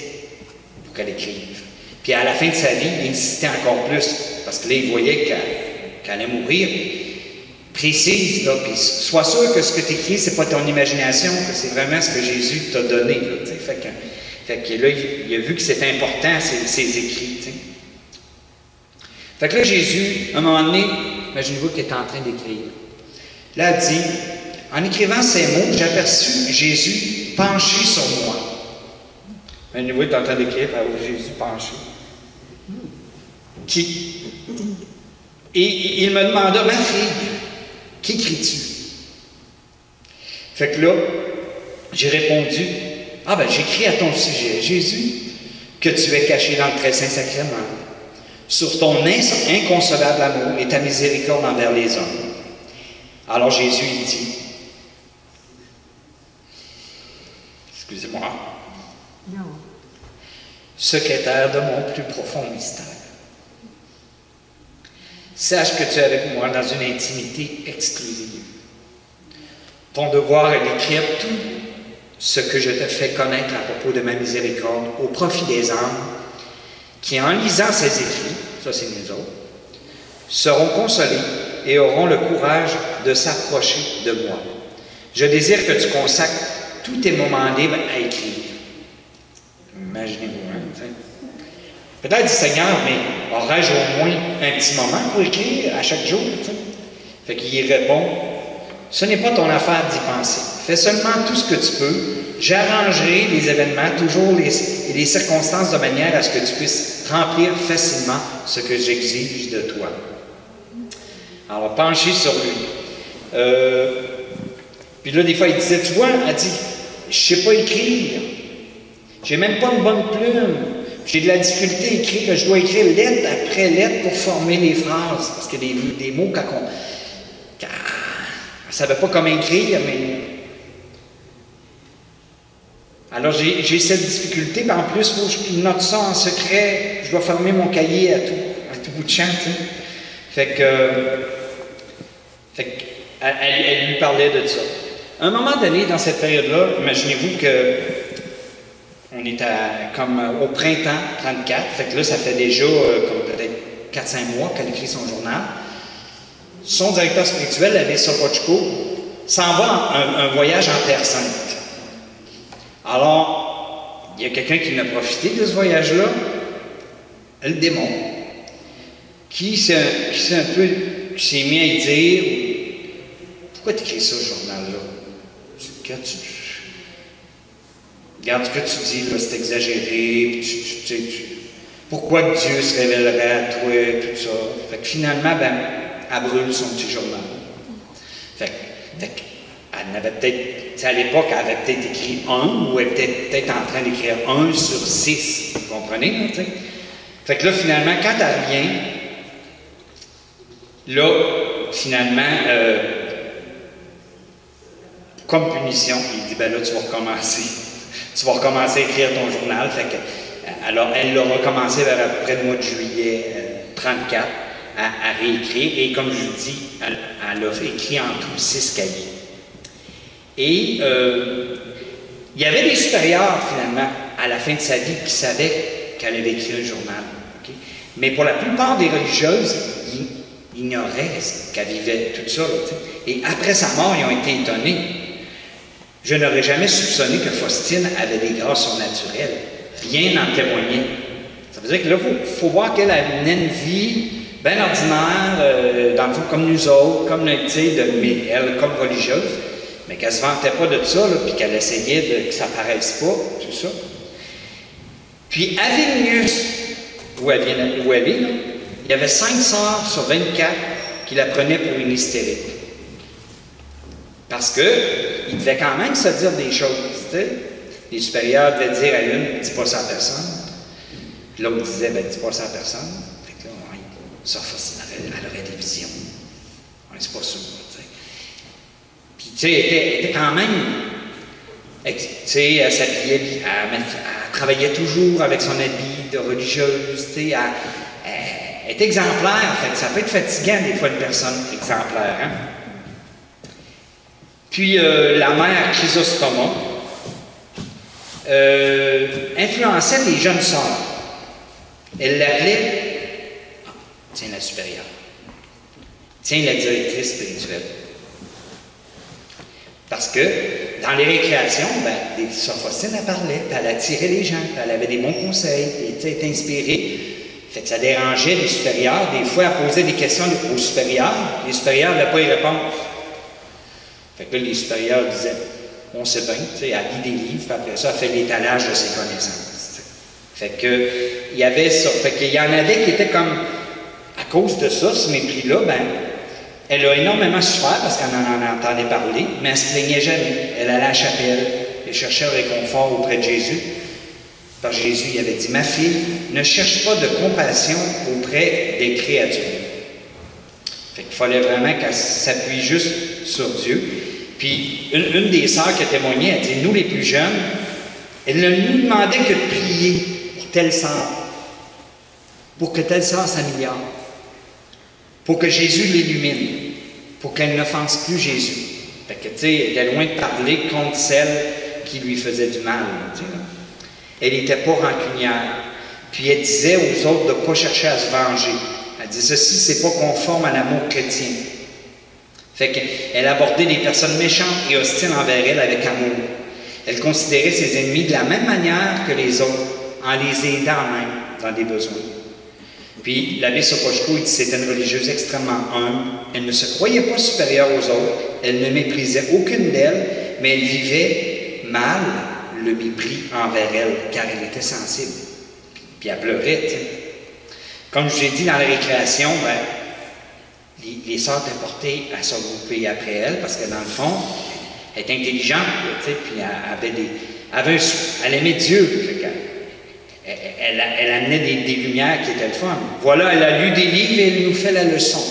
pour qu'elle écrive. Puis à la fin de sa vie, il insistait encore plus, parce que là, il voyait qu'elle allait mourir. Précise, là, puis sois sûr que ce que tu écris, c'est pas ton imagination, que c'est vraiment ce que Jésus t'a donné. Là, fait que là, il a vu que c'était important, ses écrits. T'sais. Fait que là, Jésus, à un moment donné, imaginez-vous qu'il est en train d'écrire. Là, il dit, en écrivant ces mots, j'ai aperçu Jésus penché sur moi. Imaginez-vous qu'il est en train d'écrire, Jésus penché. Et il me demanda, ma fille, qu'écris-tu? Fait que là, j'ai répondu, ah ben j'écris à ton sujet, Jésus, que tu es caché dans le très saint sacrement, sur ton inconsolable amour et ta miséricorde envers les hommes. Alors Jésus, il dit, excusez-moi, non. Secrétaire de mon plus profond mystère. Sache que tu es avec moi dans une intimité exclusive. Ton devoir est d'écrire tout ce que je te fais connaître à propos de ma miséricorde au profit des âmes qui, en lisant ces écrits, ça c'est nous autres, seront consolés et auront le courage de s'approcher de moi. Je désire que tu consacres tous tes moments libres à écrire. Imaginez-vous, hein, peut-être du Seigneur, mais aurais-je au moins un petit moment pour écrire à chaque jour? T'sais? Fait qu'il y répond, ce n'est pas ton affaire d'y penser. Fais seulement tout ce que tu peux. J'arrangerai les événements, toujours les circonstances de manière à ce que tu puisses remplir facilement ce que j'exige de toi. Alors, pencher sur lui. Puis là, des fois, il disait, tu vois, elle dit, je ne sais pas écrire. J'ai même pas une bonne plume. J'ai de la difficulté à écrire, que je dois écrire lettre après lettre pour former les phrases. Parce qu'il y a des mots quand on ne savait pas comment écrire, mais... Alors j'ai cette difficulté, mais en plus, il faut que je note ça en secret. Je dois fermer mon cahier à tout bout de champ, tu sais. Fait que elle lui parlait de ça. À un moment donné, dans cette période-là, imaginez-vous que est comme au printemps 34. Fait que là, ça fait déjà comme peut-être 4-5 mois qu'elle écrit son journal. Son directeur spirituel, l'abbé Sopochko, s'en va un voyage en Terre Sainte. Alors, il y a quelqu'un qui en a profité de ce voyage-là, le démon, qui s'est mis à y dire « Pourquoi tu écris ça, ce journal-là? Regarde ce que tu dis, là, c'est exagéré, pourquoi Dieu se révélerait à toi, tout ça? » Fait que finalement, ben, elle brûle son petit journal. Fait elle avait peut-être, à l'époque, elle avait peut-être écrit 1, ou elle était peut-être en train d'écrire 1 sur 6, vous comprenez? Là, t'sais? Fait que là, finalement, quand elle revient, là, finalement, comme punition, il dit, ben là, tu vas recommencer. Tu vas recommencer à écrire ton journal. Fait que, alors, elle l'a recommencé vers à peu près le mois de juillet 34 à réécrire. Et comme je vous dis, elle a écrit en tout 6 cahiers. Et il y avait des supérieurs, finalement, à la fin de sa vie, qui savaient qu'elle avait écrit un journal. Okay? Mais pour la plupart des religieuses, ils ignoraient qu'elle vivait tout ça. Là, et après sa mort, ils ont été étonnés. Je n'aurais jamais soupçonné que Faustine avait des grâces surnaturelles. Rien n'en témoignait. Ça veut dire que là, il faut voir qu'elle menait une vie bien ordinaire, dans le fond, comme nous autres, comme mais elle, comme religieuse, mais qu'elle ne se vantait pas de ça, puis qu'elle essayait que ça ne paraisse pas, tout ça. Puis à Vilnius, où elle est, là, il y avait 5 sœurs sur 24 qui la prenaient pour une hystérique. Parce qu'ils devaient quand même se dire des choses, tu sais. Les supérieurs devaient dire à une, dis pas ça à personne. Puis l'autre disait, ben dis pas ça à personne. Fait que là, ouais, ça, elle aurait des visions. Ouais, c'est pas sûr, tu sais. Puis, tu sais, elle était quand même, tu sais, elle s'habillait, elle travaillait toujours avec son habit de religieuse, tu sais, elle est exemplaire, en fait. Ça peut être fatigant, des fois, une personne exemplaire, hein. Puis, la mère Chrysostoma influençait les jeunes sœurs. Elle l'appelait, tiens, la supérieure, tiens, la directrice spirituelle. Parce que, dans les récréations, ben, Sœur Faustine, elle parlait, puis elle attirait les gens, puis elle avait des bons conseils, puis elle était inspirée. Fait que ça dérangeait les supérieurs. Des fois, elle posait des questions aux supérieurs. Les supérieurs n'avaient pas les réponses. Fait que là, les supérieurs disaient, on sait bien, tu sais, elle lit des livres, puis après ça, elle fait l'étalage de ses connaissances. T'sais. Fait que, il y avait ça. Fait qu'il y en avait qui étaient comme, à cause de ça, ce mépris-là, ben, elle a énormément souffert parce qu'elle en entendait parler, mais elle ne se plaignait jamais. Elle allait à la chapelle, elle cherchait un réconfort auprès de Jésus. Par Jésus, il avait dit, ma fille, ne cherche pas de compassion auprès des créatures. Fait qu'il fallait vraiment qu'elle s'appuie juste sur Dieu. Puis, une des sœurs qui a témoigné, elle dit, nous les plus jeunes, elle ne nous demandait que de prier pour telle sœur, pour que telle sœur s'améliore, pour que Jésus l'illumine, pour qu'elle n'offense plus Jésus. Fait que, tu sais, elle était loin de parler contre celle qui lui faisait du mal. Tu sais, elle n'était pas rancunière. Puis elle disait aux autres de ne pas chercher à se venger. Elle dit, ceci, c'est pas conforme à l'amour chrétien. Fait qu'elle abordait les personnes méchantes et hostiles envers elle avec amour. Elle considérait ses ennemis de la même manière que les autres, en les aidant même dans des besoins. Puis l'abbé Sopochko, il dit, c'était une religieuse extrêmement humble. Elle ne se croyait pas supérieure aux autres. Elle ne méprisait aucune d'elles, mais elle vivait mal le mépris envers elle, car elle était sensible. Puis elle pleurait, tu sais. Comme je vous ai dit dans la récréation, ben, les sœurs étaient portées à se regrouper après elle, parce que dans le fond, elle était intelligente, tu sais, puis elle aimait Dieu. Fait elle amenait des lumières qui étaient le fun. Voilà, elle a lu des livres et elle nous fait la leçon.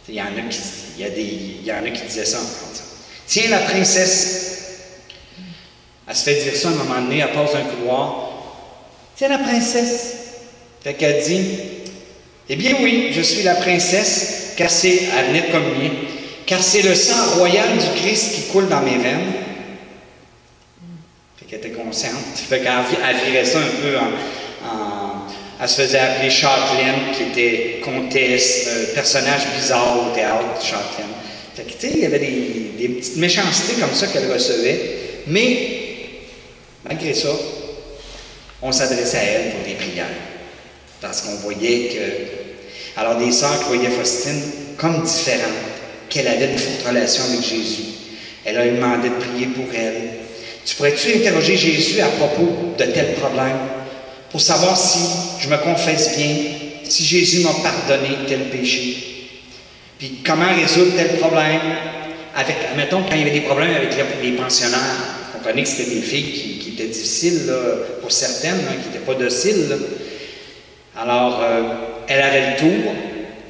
Il y en a qui disaient ça en français. Tiens, la princesse. Elle se fait dire ça à un moment donné, elle passe un couloir. Tiens, la princesse. Fait qu'elle dit, eh bien oui, je suis la princesse, car elle venait de communier, car c'est le sang royal du Christ qui coule dans mes veines. Fait qu'elle était contente. inconsciente. Fait qu'elle virait ça un peu elle se faisait appeler Châtelaine, qui était comtesse, personnage bizarre au théâtre, Châtelaine. Fait que, tu sais, il y avait des petites méchancetés comme ça qu'elle recevait, mais malgré ça, on s'adressait à elle pour des prières. Parce qu'on voyait que... Alors, des sœurs qui voyaient Faustine comme différente, qu'elle avait une forte relation avec Jésus. Elle a demandé de prier pour elle. Tu pourrais-tu interroger Jésus à propos de tel problème pour savoir si je me confesse bien, si Jésus m'a pardonné tel péché? Puis comment résoudre tel problème avec, admettons, quand il y avait des problèmes avec les pensionnaires. Vous comprenez que c'était des filles qui étaient difficiles, là, pour certaines, hein, qui n'étaient pas dociles. Là. Alors, elle avait le tour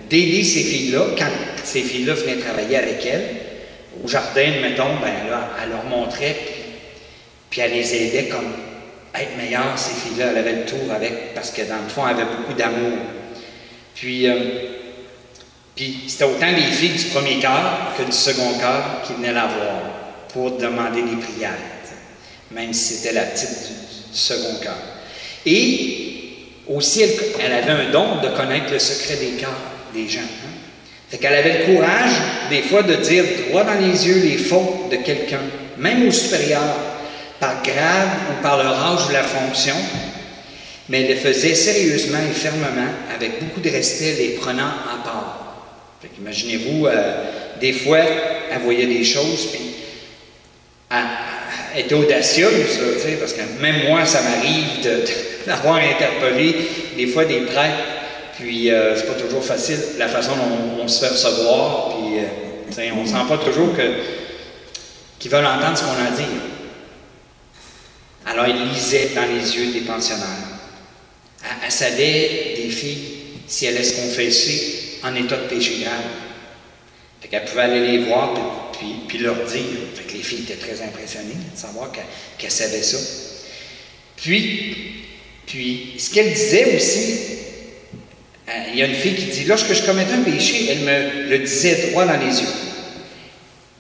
d'aider ces filles-là, quand ces filles-là venaient travailler avec elle, au jardin, mettons, ben là, elle leur montrait, puis elle les aidait comme être meilleures, ces filles-là. Elle avait le tour avec, parce que dans le fond, elle avait beaucoup d'amour. Puis c'était autant les filles du premier quart que du second quart qui venaient la voir pour demander des prières, même si c'était la petite du second quart. Et aussi, elle avait un don de connaître le secret des cœurs des gens. Hein? Fait qu'elle avait le courage, des fois, de dire droit dans les yeux les fautes de quelqu'un, même au supérieur, par grade ou par leur âge ou la fonction, mais elle le faisait sérieusement et fermement, avec beaucoup de respect, les prenant à part. Fait qu'imaginez-vous, des fois, elle voyait des choses, puis elle était audacieuse, là, parce que même moi, ça m'arrive d'avoir interpellé des fois des prêtres, puis c'est pas toujours facile la façon dont on se fait recevoir, puis on sent pas toujours qu'ils veulent entendre ce qu'on a à dire. Alors, il lisait dans les yeux des pensionnaires. Elle savait des filles si elles allaient se confesser en état de péché grave. Fait qu'elle pouvait aller les voir puis leur dire. Fait que les filles étaient très impressionnées de savoir qu'elle savait ça. Puis, ce qu'elle disait aussi, il y a une fille qui dit, lorsque je commettais un péché, elle me le disait droit dans les yeux.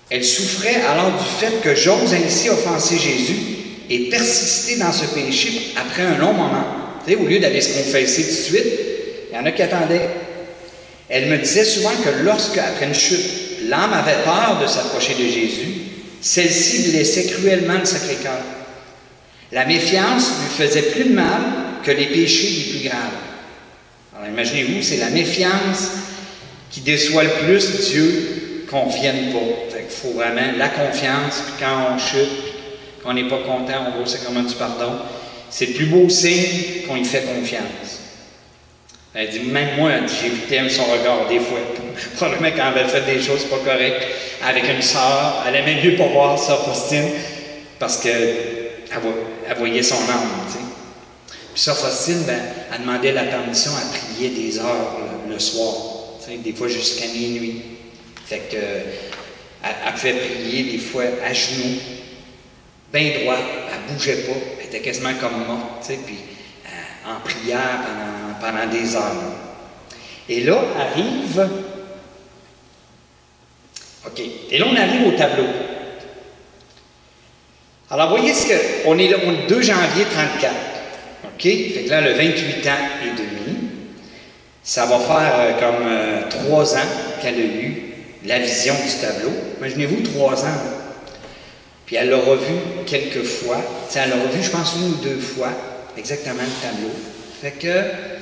Elle souffrait alors du fait que j'ose ainsi offenser Jésus et persister dans ce péché après un long moment. Tu sais, au lieu d'aller se confesser tout de suite, il y en a qui attendaient. Elle me disait souvent que lorsque, après une chute, l'âme avait peur de s'approcher de Jésus, celle-ci blessait cruellement le Sacré-Cœur. La méfiance lui faisait plus de mal que les péchés les plus graves. Alors imaginez-vous, c'est la méfiance qui déçoit le plus Dieu qu'on ne vienne pas. Fait qu'il faut vraiment la confiance, puis quand on chute, qu'on n'est pas content, on voit ça comme du pardon. C'est le plus beau signe qu'on y fait confiance. Elle dit, même moi, j'évitais son regard des fois. Probablement quand elle avait fait des choses pas correctes avec une sœur, elle aimait mieux pas voir sœur Faustine parce qu'elle voyait son âme. Tu sais. Puis sœur Faustine, ben, elle demandait la permission à prier des heures le soir, tu sais, des fois jusqu'à minuit. Fait que elle pouvait prier des fois à genoux, bien droite, elle bougeait pas, elle était quasiment comme morte, tu sais, puis en prière pendant des heures. Et là, arrive... OK. Et là, on arrive au tableau. Alors, voyez ce que... On est le 2 janvier 34. OK? Fait que là, le 28 ans et demi. Ça va faire comme 3 ans qu'elle a eu la vision du tableau. Imaginez-vous, 3 ans. Puis elle l'a revu quelques fois. T'sais, elle l'a revu, je pense, 1 ou 2 fois. Exactement le tableau. Fait que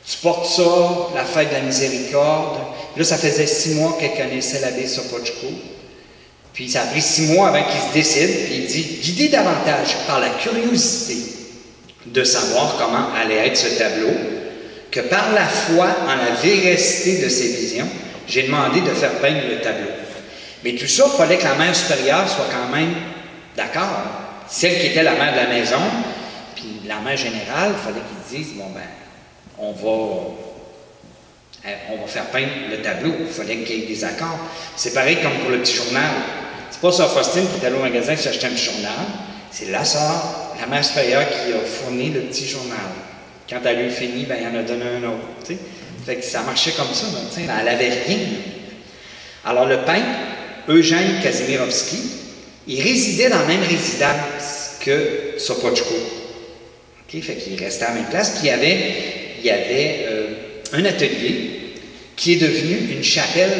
tu portes ça, la fête de la miséricorde. Là, ça faisait 6 mois qu'elle connaissait l'abbé Sopocko. Puis ça a pris 6 mois avant qu'il se décide. Puis il dit, guidé davantage par la curiosité de savoir comment allait être ce tableau, que par la foi en la véracité de ses visions, j'ai demandé de faire peindre le tableau. Mais tout ça, il fallait que la mère supérieure soit quand même d'accord. Celle qui était la mère de la maison, puis la mère générale, il fallait qu'ils disent, bon ben, on va faire peindre le tableau. Il fallait qu'il y ait des accords. C'est pareil comme pour le petit journal. C'est pas sœur Faustine qui est allée au magasin et s'achetait un petit journal. C'est la sœur, la mère supérieure qui a fourni le petit journal. Quand elle a eu fini, ben, il en a donné un autre. T'sais. Fait que ça marchait comme ça. Donc, elle n'avait rien. Alors le peintre, Eugène Kazimierowski, il résidait dans la même résidence que Sopoćko. Okay? Fait qu'il restait à la même place. Puis il y avait un atelier qui est devenu une chapelle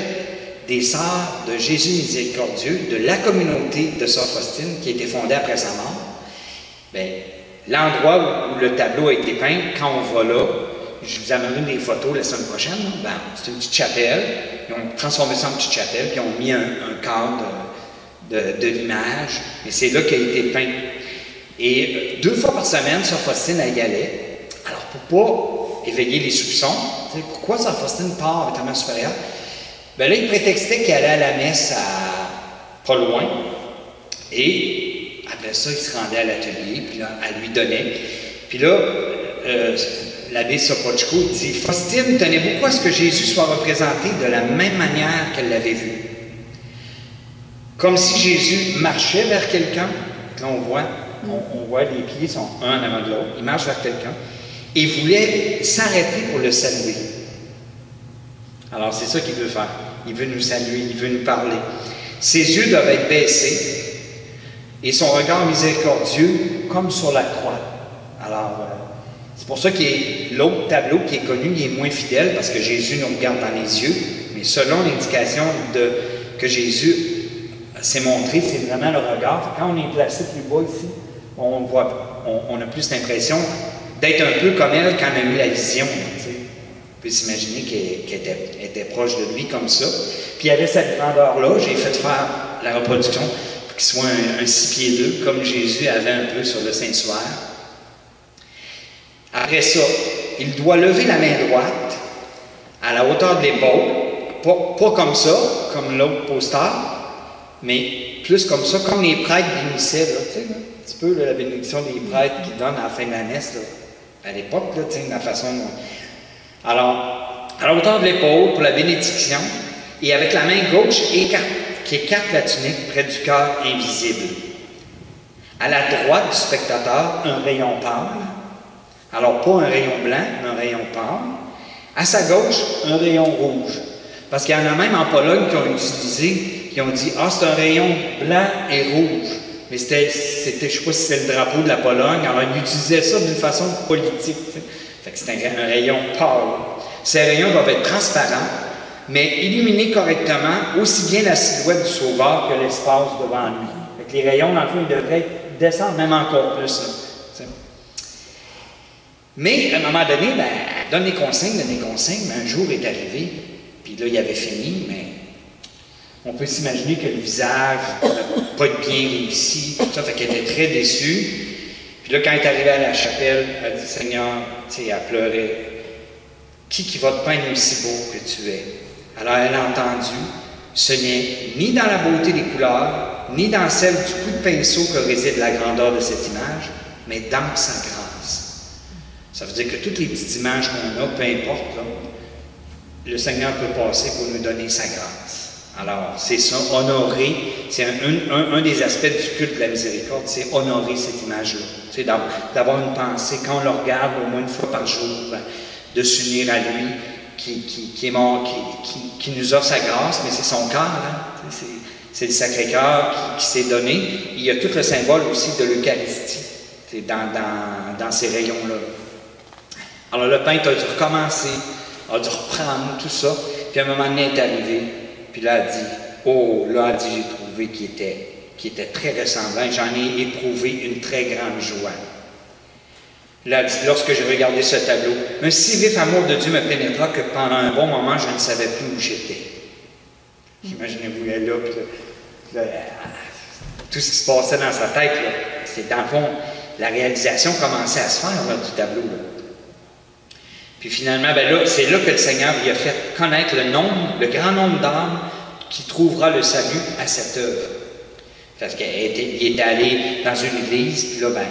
des Sœurs de Jésus Miséricordieux de la communauté de Sœur Faustine qui a été fondée après sa mort. Bien, l'endroit où le tableau a été peint, quand on va là, je vous amènerai des photos la semaine prochaine. Ben, c'est une petite chapelle. Ils ont transformé ça en petite chapelle, puis ils ont mis un cadre de l'image. Et c'est là qu'il a été peint. Et 2 fois par semaine, Sœur Faustine, elle y allait. Alors, pour ne pas éveiller les soupçons, pourquoi Sœur Faustine part avec la mère supérieure? Bien là, il prétextait qu'elle allait à la messe pas loin. Et après ça, il se rendait à l'atelier, puis là, elle lui donnait. Puis là, l'abbé Sopoćko dit « Faustine tenait beaucoup à ce que Jésus soit représenté de la même manière qu'elle l'avait vu. Comme si Jésus marchait vers quelqu'un. » Là, on voit les pieds sont un en avant de l'autre. Il marche vers quelqu'un. Et voulait s'arrêter pour le saluer. Alors, c'est ça qu'il veut faire. Il veut nous saluer, il veut nous parler. Ses yeux doivent être baissés et son regard miséricordieux comme sur la croix. Alors, c'est pour ça que l'autre tableau qui est connu, il est moins fidèle parce que Jésus nous regarde dans les yeux. Mais selon l'indication que Jésus s'est montré, c'est vraiment le regard. Quand on est placé plus bas ici, on a plus l'impression d'être un peu comme elle quand elle a eu la vision. On peut s'imaginer qu'elle était proche de lui comme ça. Puis il y avait cette grandeur-là. J'ai fait faire la reproduction pour qu'il soit un 6 pieds 2, comme Jésus avait un peu sur le Saint-Suaire. Après ça, il doit lever la main droite à la hauteur de l'épaule, pas comme ça, comme l'autre poster, mais plus comme ça, comme les prêtres bénissaient, là, tu sais, un petit peu là, la bénédiction des prêtres qui donnent à la fin de la messe, là, à l'époque, tu sais, la façon dont... Alors, à la hauteur de l'épaule pour la bénédiction, et avec la main gauche qui écarte la tunique près du cœur invisible. À la droite du spectateur, un rayon pâle. Alors, pas un rayon blanc, mais un rayon pâle. À sa gauche, un rayon rouge. Parce qu'il y en a même en Pologne qui ont utilisé, qui ont dit « Ah, c'est un rayon blanc et rouge ». Mais c'était, je ne sais pas si c'est le drapeau de la Pologne, alors ils utilisaient ça d'une façon politique. T'sais. Fait que c'est un rayon pâle. Ces rayons doivent être transparents, mais illuminer correctement aussi bien la silhouette du Sauveur que l'espace devant lui. Fait que les rayons, dans le fond, ils devraient descendre même encore plus. Là, mais, à un moment donné, ben, elle donne des consignes, mais un jour est arrivé, puis là, il avait fini, mais on peut s'imaginer que le visage n'avait pas bien réussi, tout ça, fait qu'elle était très déçue. Puis là, quand elle est arrivée à la chapelle, elle dit « Seigneur, tu sais, elle pleurait, qui va te peindre aussi beau que tu es? » Alors, elle a entendu, ce n'est ni dans la beauté des couleurs, ni dans celle du coup de pinceau que réside la grandeur de cette image, mais dans sa grâce. Ça veut dire que toutes les petites images qu'on a, peu importe, là, le Seigneur peut passer pour nous donner sa grâce. Alors, c'est ça, honorer, c'est un des aspects du culte de la miséricorde, c'est honorer cette image-là. Tu sais, d'avoir une pensée, quand on le regarde au moins une fois par jour, de s'unir à lui, qui est mort, qui nous offre sa grâce, mais c'est son cœur, hein? C'est le Sacré-Cœur qui s'est donné. Il y a tout le symbole aussi de l'Eucharistie dans ces rayons-là. Alors le peintre a dû recommencer, a dû reprendre tout ça, puis à un moment donné, il est arrivé, puis là, elle dit, oh, là, elle dit, j'ai trouvé qui était très ressemblant, j'en ai éprouvé une très grande joie. Là, elle dit, lorsque j'ai regardé ce tableau, un si vif amour de Dieu me pénétra que pendant un bon moment, je ne savais plus où j'étais. Imaginez-vous, elle est là, puis là, tout ce qui se passait dans sa tête, c'est dans le fond, la réalisation commençait à se faire là, du tableau. Là. Puis finalement, ben là, c'est là que le Seigneur lui a fait connaître le grand nombre d'âmes qui trouvera le salut à cette œuvre. Parce qu'il était allé dans une église, puis là, ben,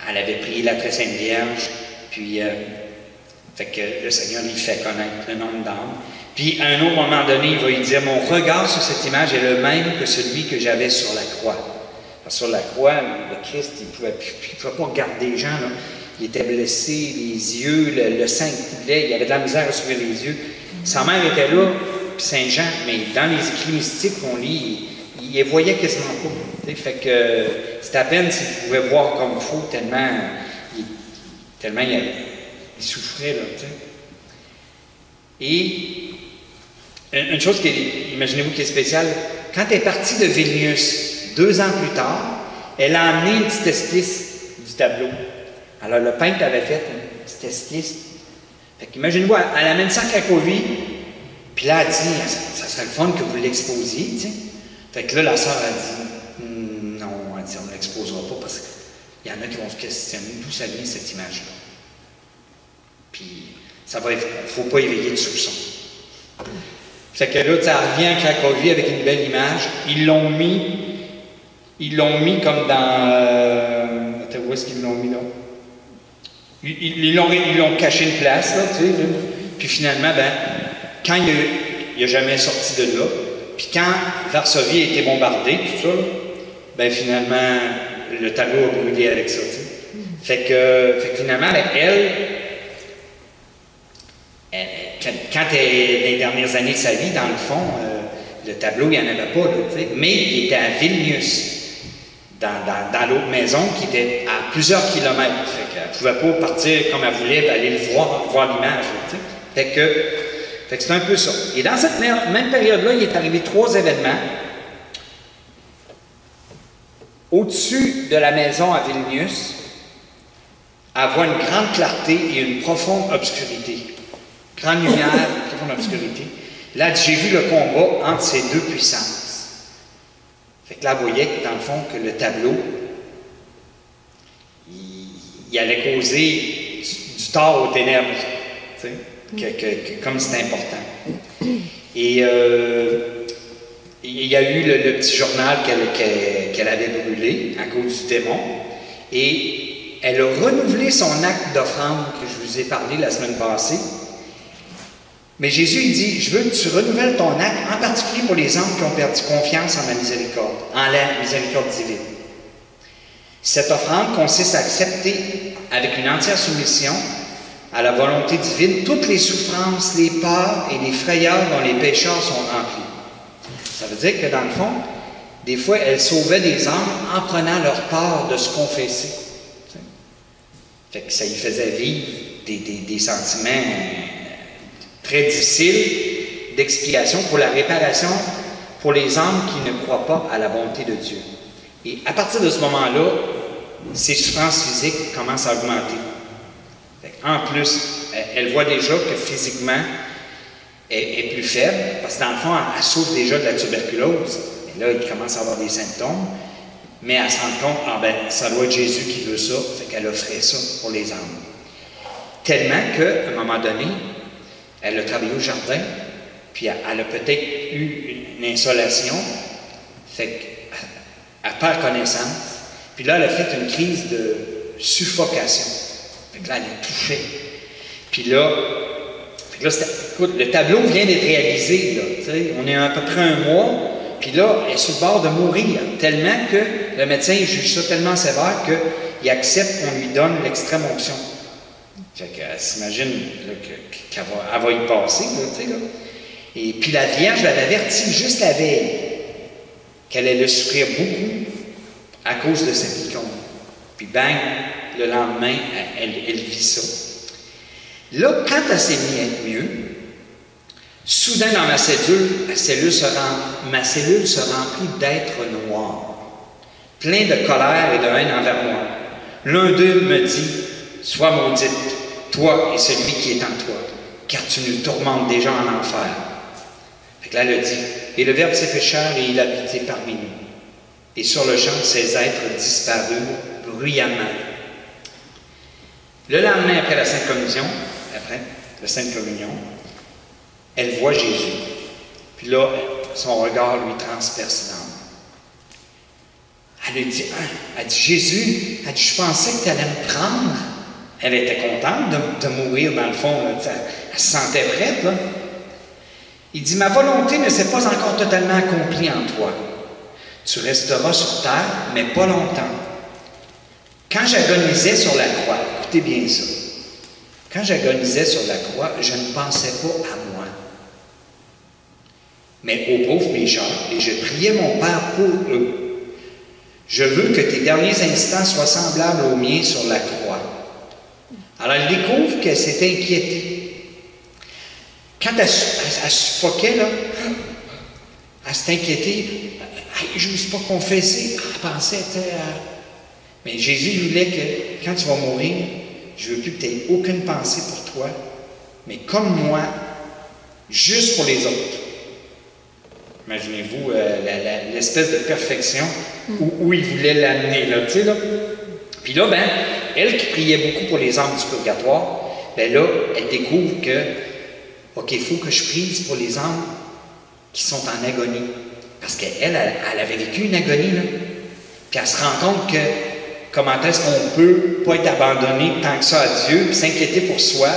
elle avait prié la Très Sainte Vierge, puis fait que le Seigneur lui fait connaître le nombre d'âmes. Puis à un autre moment donné, il va lui dire, mon regard sur cette image est le même que celui que j'avais sur la croix. Parce que sur la croix, le Christ, il ne pouvait pas regarder les gens, là. Il était blessé, les yeux, le sang coulait, il avait de la misère à s'ouvrir les yeux. Sa mère était là, puis Saint Jean, mais dans les écrits mystiques qu'on lit, il les voyait quasiment pas. T'sais, fait que c'était à peine s'il pouvait voir comme il faut, tellement il souffrait, là, t'sais. Et une chose, imaginez-vous, qui est spéciale, quand elle est partie de Vilnius, 2 ans plus tard, elle a amené une petite esquisse du tableau. Alors, le peintre avait fait une petite esquisse. Fait qu'imaginez-vous, elle amène ça à Cracovie, puis là, elle dit, ça serait le fun que vous l'exposiez, tu sais. Fait que là, la sœur a dit, non, elle dit, on ne l'exposera pas parce qu'il y en a qui vont se questionner d'où ça vient cette image-là. Puis, il ne faut pas éveiller de soupçons. Fait que là, ça revient à Cracovie avec une belle image. Ils l'ont mis comme dans... attends, où est-ce qu'ils l'ont mis là? Ils l'ont caché une place, là, tu sais. Puis finalement, ben, quand il n'a jamais sorti de là, puis quand Varsovie a été bombardée, tout ça, ben finalement, le tableau a brûlé avec ça, tu sais. Fait que finalement, ben, quand elle est dans les dernières années de sa vie, dans le fond, le tableau, il n'y en avait pas, là, tu sais. Mais il était à Vilnius, dans l'autre maison, qui était à plusieurs kilomètres. Fait qu'elle ne pouvait pas partir comme elle voulait, aller le voir l'image, tu sais. Fait que c'est un peu ça. Et dans cette même période-là, il est arrivé 3 événements. Au-dessus de la maison à Vilnius, elle voit une grande clarté et une profonde obscurité. Grande lumière, profonde obscurité. Là, j'ai vu le combat entre ces 2 puissances. Fait que là, vous voyez, dans le fond, que le tableau, il allait causer du tort aux ténèbres. Tu sais, comme c'est important. Et il y a eu le petit journal qu'elle avait brûlé à cause du démon. Et elle a renouvelé son acte d'offrande que je vous ai parlé la semaine passée. Mais Jésus, il dit, je veux que tu renouvelles ton acte, en particulier pour les hommes qui ont perdu confiance en la miséricorde divine. Cette offrande consiste à accepter avec une entière soumission à la volonté divine toutes les souffrances, les peurs et les frayeurs dont les pécheurs sont remplis. Ça veut dire que dans le fond, des fois, elle sauvait des âmes en prenant leur part de se confesser. Fait que ça y faisait vivre des sentiments très difficiles d'expiation pour la réparation pour les âmes qui ne croient pas à la bonté de Dieu. Et à partir de ce moment-là, ses souffrances physiques commencent à augmenter. En plus, elle voit déjà que physiquement, elle est plus faible, parce que dans le fond, elle souffre déjà de la tuberculose. Et là, il commence à avoir des symptômes. Mais elle se rend compte, ah ben, ça doit être Jésus qui veut ça, fait qu'elle offrait ça pour les âmes. Tellement qu'à un moment donné, elle a travaillé au jardin, puis elle a peut-être eu une insolation, fait qu'elle perd connaissance. Puis là, elle a fait une crise de suffocation. Fait que là, elle est touchée. Puis là, écoute, le tableau vient d'être réalisé, là, on est à peu près 1 mois, puis là, elle est sur le bord de mourir, tellement que le médecin juge ça tellement sévère qu'il accepte qu'on lui donne l'extrême onction. Fait qu'elle s'imagine qu'elle va y passer, là, tu sais, là. Et puis la Vierge l'avait averti juste la veille qu'elle allait souffrir beaucoup à cause de cette icône. Puis bang, le lendemain, elle vit ça. Là, quand elle s'est mise à être mieux, soudain dans ma cellule se remplit d'êtres noirs, plein de colère et de haine envers moi. L'un d'eux me dit, « Sois maudite, toi et celui qui est en toi, car tu nous tourmentes déjà en enfer. » Fait que là, elle a dit, « Et le Verbe s'est fait chair et il habitait parmi nous. » Et sur le champ, ces êtres disparurent bruyamment. Le lendemain, après la Sainte Communion, elle voit Jésus. Puis là, son regard lui transperce l'âme. Elle lui dit, Jésus, elle dit, je pensais que tu allais me prendre. Elle était contente de mourir, dans le fond. Elle se sentait prête, là. Il dit, ma volonté ne s'est pas encore totalement accomplie en toi. Tu resteras sur terre, mais pas longtemps. Quand j'agonisais sur la croix, écoutez bien ça. Quand j'agonisais sur la croix, je ne pensais pas à moi. mais aux pauvres pécheurs, et je priais mon Père pour eux. Je veux que tes derniers instants soient semblables aux miens sur la croix. » Alors, elle découvre qu'elle s'est inquiétée. Quand elle suffoquait, là, elle s'est inquiétée. « Je ne me suis pas confessé. » Elle pensait, mais Jésus voulait que, quand tu vas mourir, je ne veux plus que tu n'aies aucune pensée pour toi, mais comme moi, juste pour les autres. Imaginez-vous l'espèce de perfection où il voulait l'amener, là, tu sais, là. Puis là, ben, elle qui priait beaucoup pour les âmes du purgatoire, ben là, elle découvre que, OK, il faut que je prie pour les âmes qui sont en agonie. Parce qu'elle, elle avait vécu une agonie, là. Puis elle se rend compte que, comment est-ce qu'on peut pas être abandonné tant que ça à Dieu, puis s'inquiéter pour soi.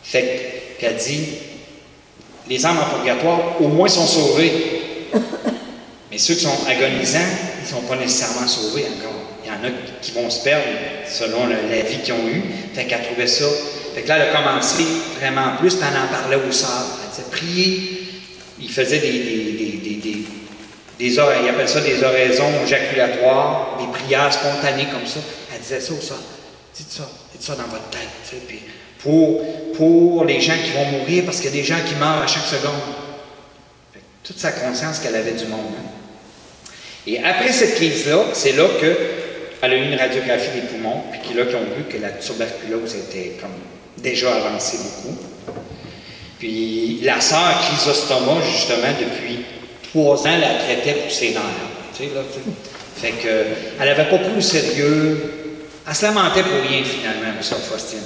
Fait qu'elle dit, les âmes en purgatoire, au moins, sont sauvés. Mais ceux qui sont agonisants, ils ne sont pas nécessairement sauvés encore. Il y en a qui vont se perdre selon la vie qu'ils ont eue. Fait qu'elle trouvait ça. Fait que là, elle a commencé vraiment plus, puis elle en parlait aux sœurs. Elle disait, priez. Il faisait ils appellent ça des oraisons éjaculatoires, des prières spontanées comme ça. Elle disait ça aux sœurs. Dites ça dans votre tête. Tu sais, puis pour les gens qui vont mourir, parce qu'il y a des gens qui meurent à chaque seconde. Fait que toute sa conscience qu'elle avait du monde. Hein. Et après cette crise-là, c'est là qu'elle a eu une radiographie des poumons, puis là qu'ils ont vu que la tuberculose était comme déjà avancée beaucoup. Puis la sœur Chrysostoma, justement, depuis 3 ans, la traitait pour ses nerfs. Tu sais, là, fait qu'elle n'avait pas pris au sérieux. Elle se lamentait pour rien, finalement, sœur Faustine.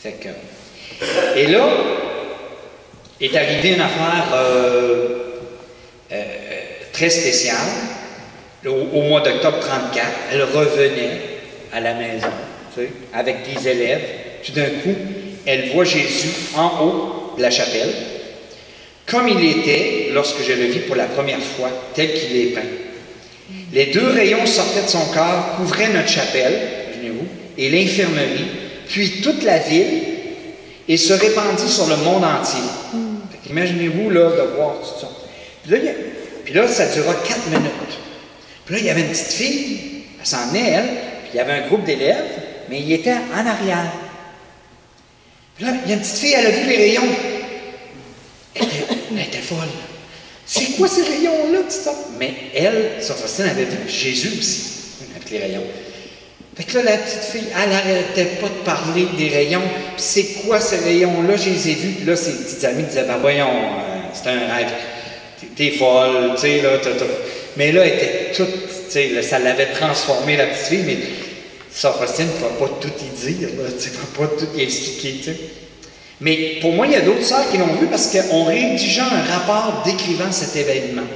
Fait que... Et là, est arrivée une affaire très spéciale. Au mois d'octobre 1934, elle revenait à la maison, tu sais, avec des élèves. Tout d'un coup, elle voit Jésus en haut de la chapelle, comme il était lorsque je le vis pour la première fois, tel qu'il est peint. Les 2 rayons sortaient de son corps, couvraient notre chapelle, imaginez-vous, et l'infirmerie, puis toute la ville, et se répandit sur le monde entier. Imaginez-vous, là, de voir tout ça. Puis là, ça dura 4 minutes. Puis là, il y avait une petite fille, elle s'en venait, elle, puis il y avait un groupe d'élèves, mais il était en arrière. Puis là, il y a une petite fille, elle a vu les rayons. Elle était folle. C'est quoi ces rayons-là, tout ça? Mais elle, sœur Faustine, avait vu Jésus aussi, avec les rayons. Fait que là, la petite fille, elle n'arrêtait pas de parler des rayons. Puis c'est quoi ces rayons-là? Je les ai vus. Puis là, ses petites amies disaient, ben voyons, c'est un rêve. T'es folle, tu sais, là. Mais là, elle était toute, tu sais, ça l'avait transformée, la petite fille, mais sœur Faustine ne va pas tout y dire, là, tu sais, ne va pas tout y expliquer, tu sais. Mais pour moi, il y a d'autres sœurs qui l'ont vu parce qu'on rédigeait un rapport décrivant cet événement.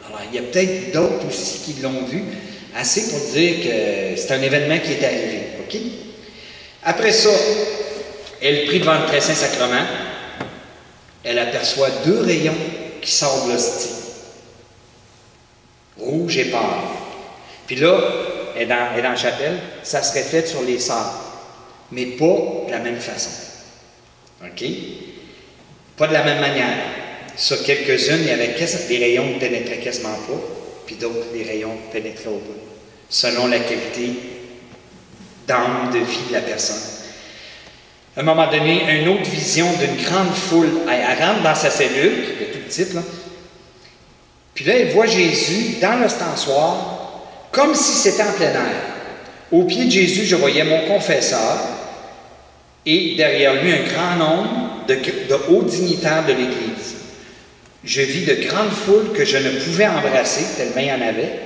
Alors, il y a peut-être d'autres aussi qui l'ont vu, assez pour dire que c'est un événement qui est arrivé, OK? Après ça, elle prie devant le très saint sacrement. Elle aperçoit 2 rayons qui sortent de l'hostie. Rouge et pâle. Puis là, elle est dans la chapelle, ça serait fait sur les sœurs, mais pas de la même façon. OK? Pas de la même manière. Sur quelques-unes, il y avait des rayons qui ne pénétraient quasiment pas, puis d'autres, des rayons qui pénétraient au bout, selon la qualité d'âme, de vie de la personne. À un moment donné, une autre vision d'une grande foule. Elle rentre dans sa cellule, qui est toute petite, là. Puis là, elle voit Jésus dans l'ostensoir, comme si c'était en plein air. Au pied de Jésus, je voyais mon confesseur, et derrière lui, un grand nombre de hauts dignitaires de l'Église. Je vis de grandes foules que je ne pouvais embrasser, tellement il y en avait.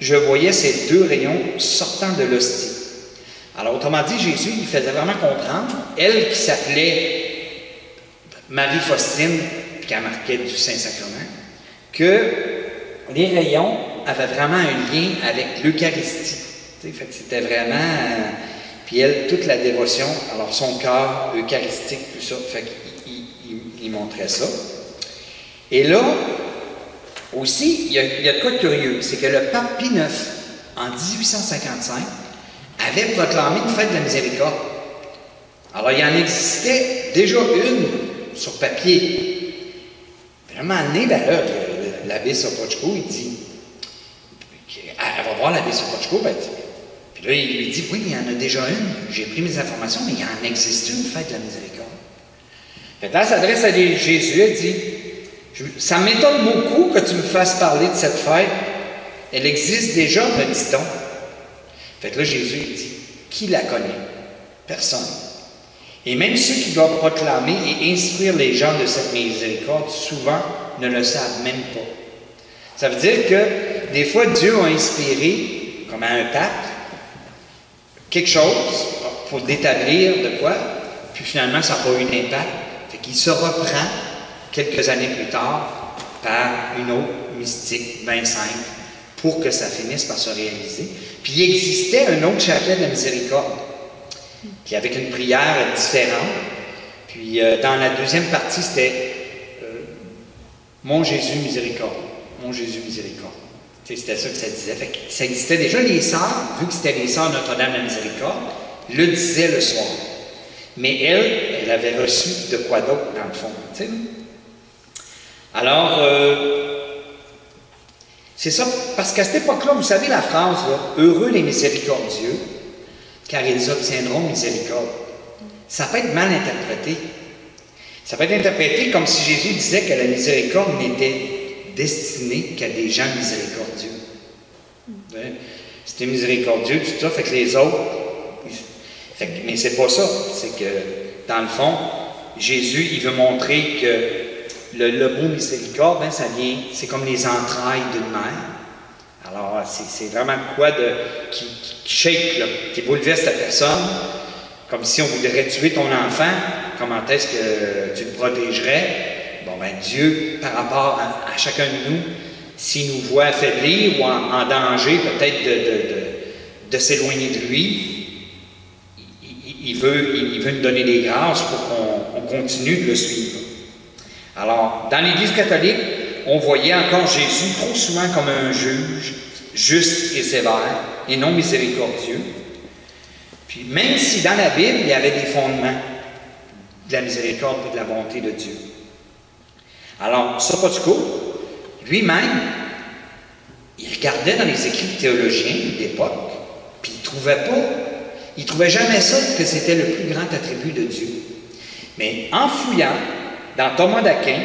Je voyais ces 2 rayons sortant de l'hostie. Alors, autrement dit, Jésus, il faisait vraiment comprendre, elle qui s'appelait Marie Faustine, qui a marqué du Saint-Sacrement, que les rayons avaient vraiment un lien avec l'Eucharistie. Fait que c'était vraiment... puis elle, toute la dévotion, alors son cœur eucharistique, tout ça, fait qu'il montrait ça. Et là, aussi, il y a de quoi de curieux, c'est que le pape Pie IX, en 1855, avait proclamé une fête de la miséricorde. Alors, il en existait déjà une sur papier. Puis là, un moment donné, ben là, l'abbé Sopocko, il dit, elle va voir l'abbé Sopocko, ben, puis là, il lui dit, oui, il y en a déjà une, j'ai pris mes informations, mais il y en existe une, fête de la miséricorde. Fait que là, elle s'adresse à Jésus, elle dit, ça m'étonne beaucoup que tu me fasses parler de cette fête, elle existe déjà, me dit-on. Fait que là, Jésus, il dit, qui la connaît? Personne. Et même ceux qui doivent proclamer et instruire les gens de cette miséricorde, souvent, ne le savent même pas. Ça veut dire que, des fois, Dieu a inspiré, comme à un pape, quelque chose pour d'établir de quoi, puis finalement, ça n'a pas eu d'impact. Fait qu'il se reprend, quelques années plus tard, par une autre mystique, bien simple, pour que ça finisse par se réaliser. Puis il existait un autre chapelet de la miséricorde, qui avec une prière différente. Puis dans la deuxième partie, c'était Mon Jésus miséricorde, mon Jésus miséricorde. C'était ça que ça disait. Fait que ça existait déjà, les sœurs, vu que c'était les sœurs Notre-Dame de la Miséricorde, le disaient le soir. Mais elle avait reçu de quoi d'autre dans le fond. T'sais? Alors, c'est ça, parce qu'à cette époque-là, vous savez la phrase, là, « Heureux les miséricordieux, car ils obtiendront miséricorde ». Ça peut être mal interprété. Ça peut être interprété comme si Jésus disait que la miséricorde n'était destinée qu'à des gens miséricordieux. C'était miséricordieux, tout ça, fait que les autres... mais c'est pas ça. C'est que, dans le fond, Jésus, il veut montrer que le mot miséricorde, hein, ça vient, c'est comme les entrailles d'une mère. Alors, c'est vraiment quoi qui shake, là, qui bouleverse la personne, comme si on voudrait tuer ton enfant. Comment est-ce que tu le protégerais? Bon, ben Dieu, par rapport à chacun de nous, s'il nous voit affaiblir ou en danger, peut-être de s'éloigner de lui, il veut nous donner des grâces pour qu'on continue de le suivre. Alors, dans l'Église catholique, on voyait encore Jésus trop souvent comme un juge juste et sévère, et non miséricordieux. Puis, même si dans la Bible, il y avait des fondements de la miséricorde et de la bonté de Dieu. Alors, Sopocko, lui-même, il regardait dans les écrits théologiens d'époque, puis il trouvait jamais ça que c'était le plus grand attribut de Dieu. Mais en fouillant dans Thomas d'Aquin,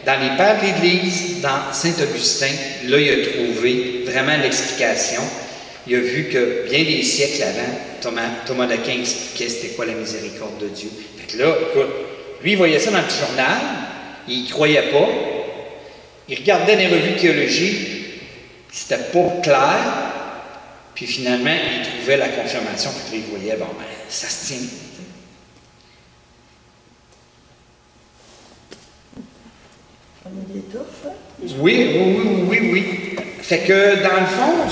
dans les Pères de l'Église, dans Saint-Augustin, là, il a trouvé vraiment l'explication. Il a vu que bien des siècles avant, Thomas d'Aquin expliquait c'était quoi la miséricorde de Dieu. Fait que là, écoute, lui, il voyait ça dans le petit journal, il n'y croyait pas, il regardait les revues de théologie, c'était pas clair, puis finalement, il trouvait la confirmation, puis il voyait, bon, ben, ça se tient. On est des touffes, hein? Oui. Fait que, dans le fond,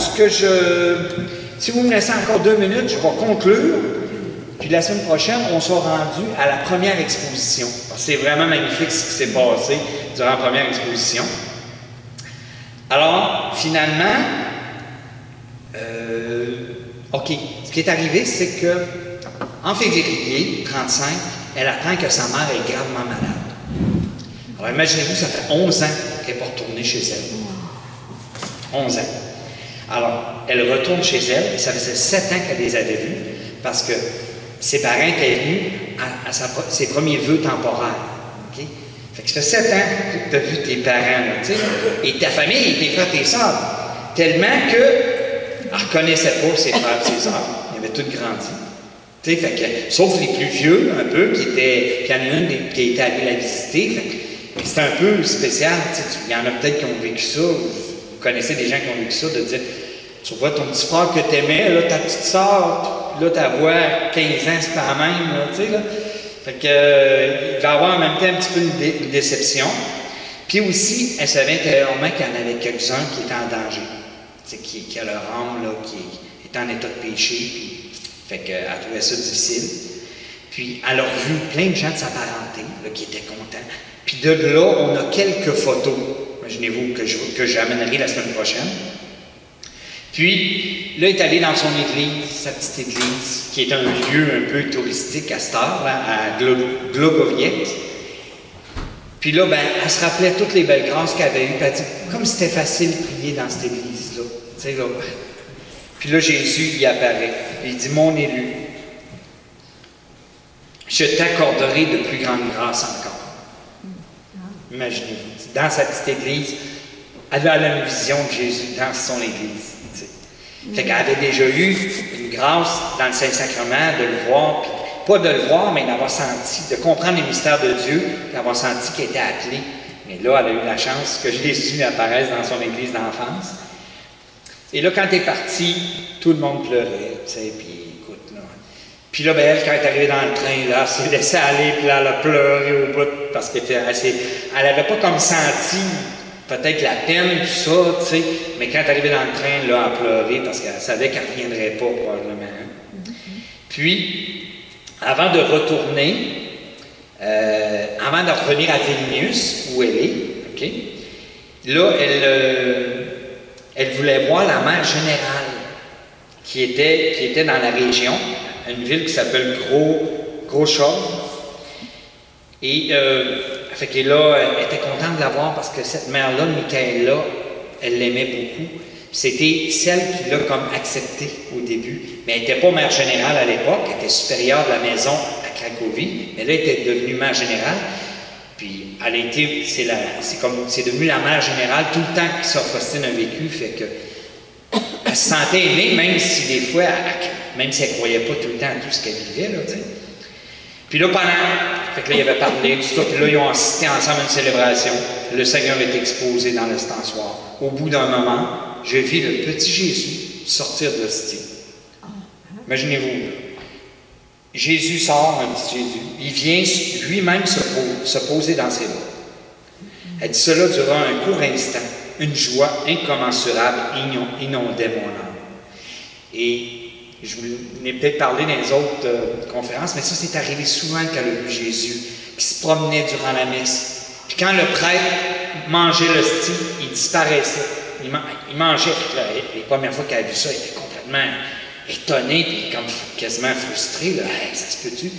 si vous me laissez encore 2 minutes, je vais conclure. Puis la semaine prochaine, on sera rendu à la première exposition. C'est vraiment magnifique ce qui s'est passé durant la première exposition. Alors, finalement, OK, ce qui est arrivé, c'est que en février 35, elle apprend que sa mère est gravement malade. Alors, imaginez-vous, ça fait 11 ans qu'elle n'est pas retournée chez elle. 11 ans. Alors, elle retourne chez elle, et ça faisait 7 ans qu'elle les avait vus, parce que ses parents étaient venus à ses premiers vœux temporaires. Okay? Fait que ça fait 7 ans que tu as vu tes parents, là, et ta famille, tes frères, tes sœurs, tellement qu'elle ne reconnaissait pas ses frères et ses sœurs. Ils avaient tous grandi. Fait que, sauf les plus vieux, un peu, puis il y en a une qui était allée la visiter. C'est un peu spécial. Il y en a peut-être qui ont vécu ça. Vous connaissez des gens qui ont vécu ça, de dire, tu vois ton petit frère que tu aimais, là, ta petite sœur, là, ta voix, 15 ans, c'est pas la même, là, tu sais, là. Fait que, il va y avoir en même temps un petit peu une déception. Puis aussi, elle savait intérieurement qu'il y en avait quelques-uns qui étaient en danger. Qui a leur âme, là, qui est en état de péché, puis, fait qu'elle trouvait ça difficile. Puis, elle a vu plein de gens de sa parenté, là, qui étaient contents. Puis de là, on a quelques photos, imaginez-vous, que j'amènerai la semaine prochaine. Puis, là, elle est allée dans son église, sa petite église, qui est un lieu un peu touristique à cette heure, là, à Glogoviec. Puis là, ben, elle se rappelait toutes les belles grâces qu'elle avait eues. Puis elle dit, comme c'était facile de prier dans cette église-là. Tu sais, là. Puis là, Jésus y apparaît. Il dit, mon élu, je t'accorderai de plus grandes grâces encore. Imaginez-vous. Dans sa petite église, elle a une vision de Jésus dans son église. Fait qu'elle avait déjà eu une grâce dans le Saint-Sacrement de le voir, puis pas de le voir, mais d'avoir senti, de comprendre les mystères de Dieu, d'avoir senti qu'elle était appelée. Mais là, elle a eu la chance que Jésus apparaisse dans son église d'enfance. Et là, quand elle est partie, tout le monde pleurait, tu sais, puis écoute, là. Puis là, ben, elle, quand elle est arrivée dans le train, là, elle s'est laissée aller, puis là, elle a pleuré au bout, parce qu'elle n'avait pas comme senti peut-être la peine, tout ça, tu sais, mais quand elle est arrivée dans le train, là, elle a pleuré, parce qu'elle savait qu'elle ne reviendrait pas, probablement. Puis, avant de retourner, avant de revenir à Vilnius, où elle est, OK, là, elle voulait voir la mère générale qui était dans la région, une ville qui s'appelle Grochov. Et fait que là, elle était contente de la voir parce que cette mère-là, Michaela, elle l'aimait beaucoup. C'était celle qui l'a comme acceptée au début. Mais elle n'était pas mère générale à l'époque, elle était supérieure de la maison à Cracovie, mais là, elle était devenue mère générale. Puis, elle a été, c'est devenu la mère générale tout le temps que Sœur Faustine a vécu, fait que elle se sentait aimée, même si des fois, même si elle ne croyait pas tout le temps à tout ce qu'elle vivait, là, tu sais. Puis là, fait que là, il avait parlé, tout ça, puis là, ils ont assisté ensemble à une célébration. Le Seigneur est exposé dans l'ostensoir. Au bout d'un moment, je vis le petit Jésus sortir de l'hostie. Imaginez-vous, Jésus sort, un petit Jésus. Il vient lui-même se poser dans ses bras. Elle dit cela durant un court instant. Une joie incommensurable inondait mon âme. Et je vous en ai peut-être parlé dans les autres conférences, mais ça, c'est arrivé souvent qu'elle a vu Jésus, qui se promenait durant la messe. Puis quand le prêtre mangeait l'hostie, il disparaissait. Il mangeait. Les premières fois qu'elle a vu ça, elle était complètement étonnée, puis comme quasiment frustrée. Là, hey, ça se peut-tu?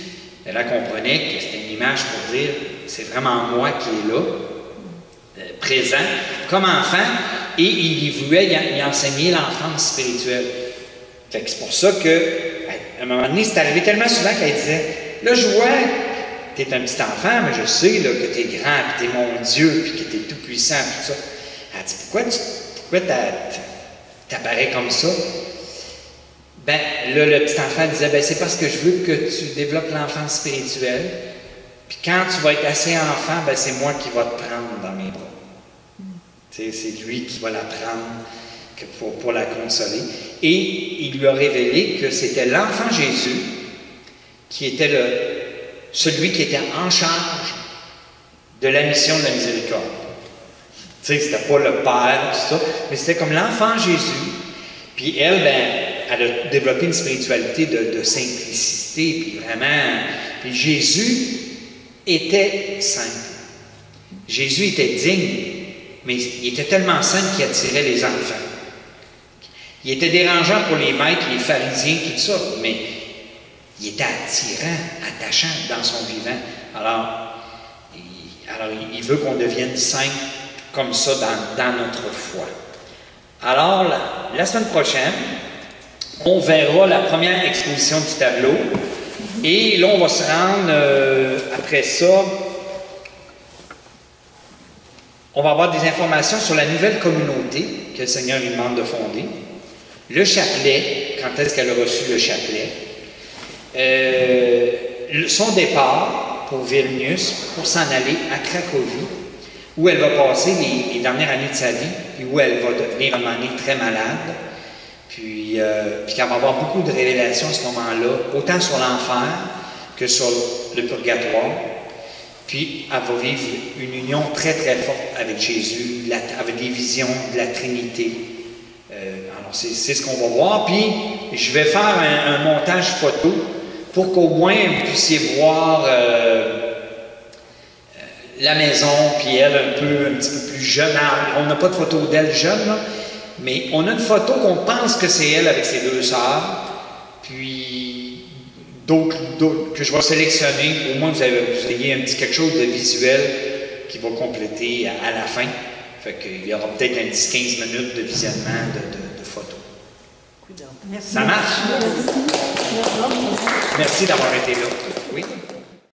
Elle comprenait que c'était une image pour dire, c'est vraiment moi qui est là, présent, comme enfant, et il voulait y enseigner l'enfance spirituelle. Fait que c'est pour ça qu'à un moment donné, c'est arrivé tellement souvent qu'elle disait, là, je vois, tu es un petit enfant, mais je sais là, que tu es grand, puis tu es mon Dieu, puis que tu es tout puissant, puis tout ça. Elle dit, pourquoi t'apparais comme ça? Ben, là, le petit enfant disait, ben, c'est parce que je veux que tu développes l'enfance spirituelle. Puis quand tu vas être assez enfant, ben, c'est moi qui va te prendre dans mes bras. C'est lui qui va la prendre pour la consoler. Et il lui a révélé que c'était l'enfant Jésus qui était celui qui était en charge de la mission de la miséricorde. Tu sais, c'était pas le Père, tout ça, mais c'était comme l'enfant Jésus. Puis elle, ben, elle a développé une spiritualité de simplicité, puis vraiment... Puis Jésus était simple. Jésus était digne, mais il était tellement simple qu'il attirait les enfants. Il était dérangeant pour les maîtres, les pharisiens, tout ça, mais il était attirant, attachant dans son vivant. Alors il veut qu'on devienne simple comme ça dans notre foi. Alors, la semaine prochaine, on verra la première exposition du tableau. Et là, on va se rendre, après ça, on va avoir des informations sur la nouvelle communauté que le Seigneur lui demande de fonder. Le chapelet, quand est-ce qu'elle a reçu le chapelet. Son départ pour Vilnius, pour s'en aller à Cracovie, où elle va passer les dernières années de sa vie, puis où elle va devenir à un moment donné très malade, puis qu'elle va avoir beaucoup de révélations à ce moment-là, autant sur l'enfer que sur le purgatoire. Puis elle va vivre une union très très forte avec Jésus, avec des visions de la Trinité. Alors c'est ce qu'on va voir. Puis je vais faire un montage photo pour qu'au moins vous puissiez voir la maison, puis elle un petit peu plus jeune. On n'a pas de photo d'elle jeune, là, mais on a une photo qu'on pense que c'est elle avec ses deux sœurs, puis d'autres que je vais sélectionner, au moins vous ayez quelque chose de visuel qui va compléter à la fin. Fait qu'il y aura peut-être un 10-15 minutes de visionnement de photos. Merci. Ça marche? Merci. Merci d'avoir été là. Oui.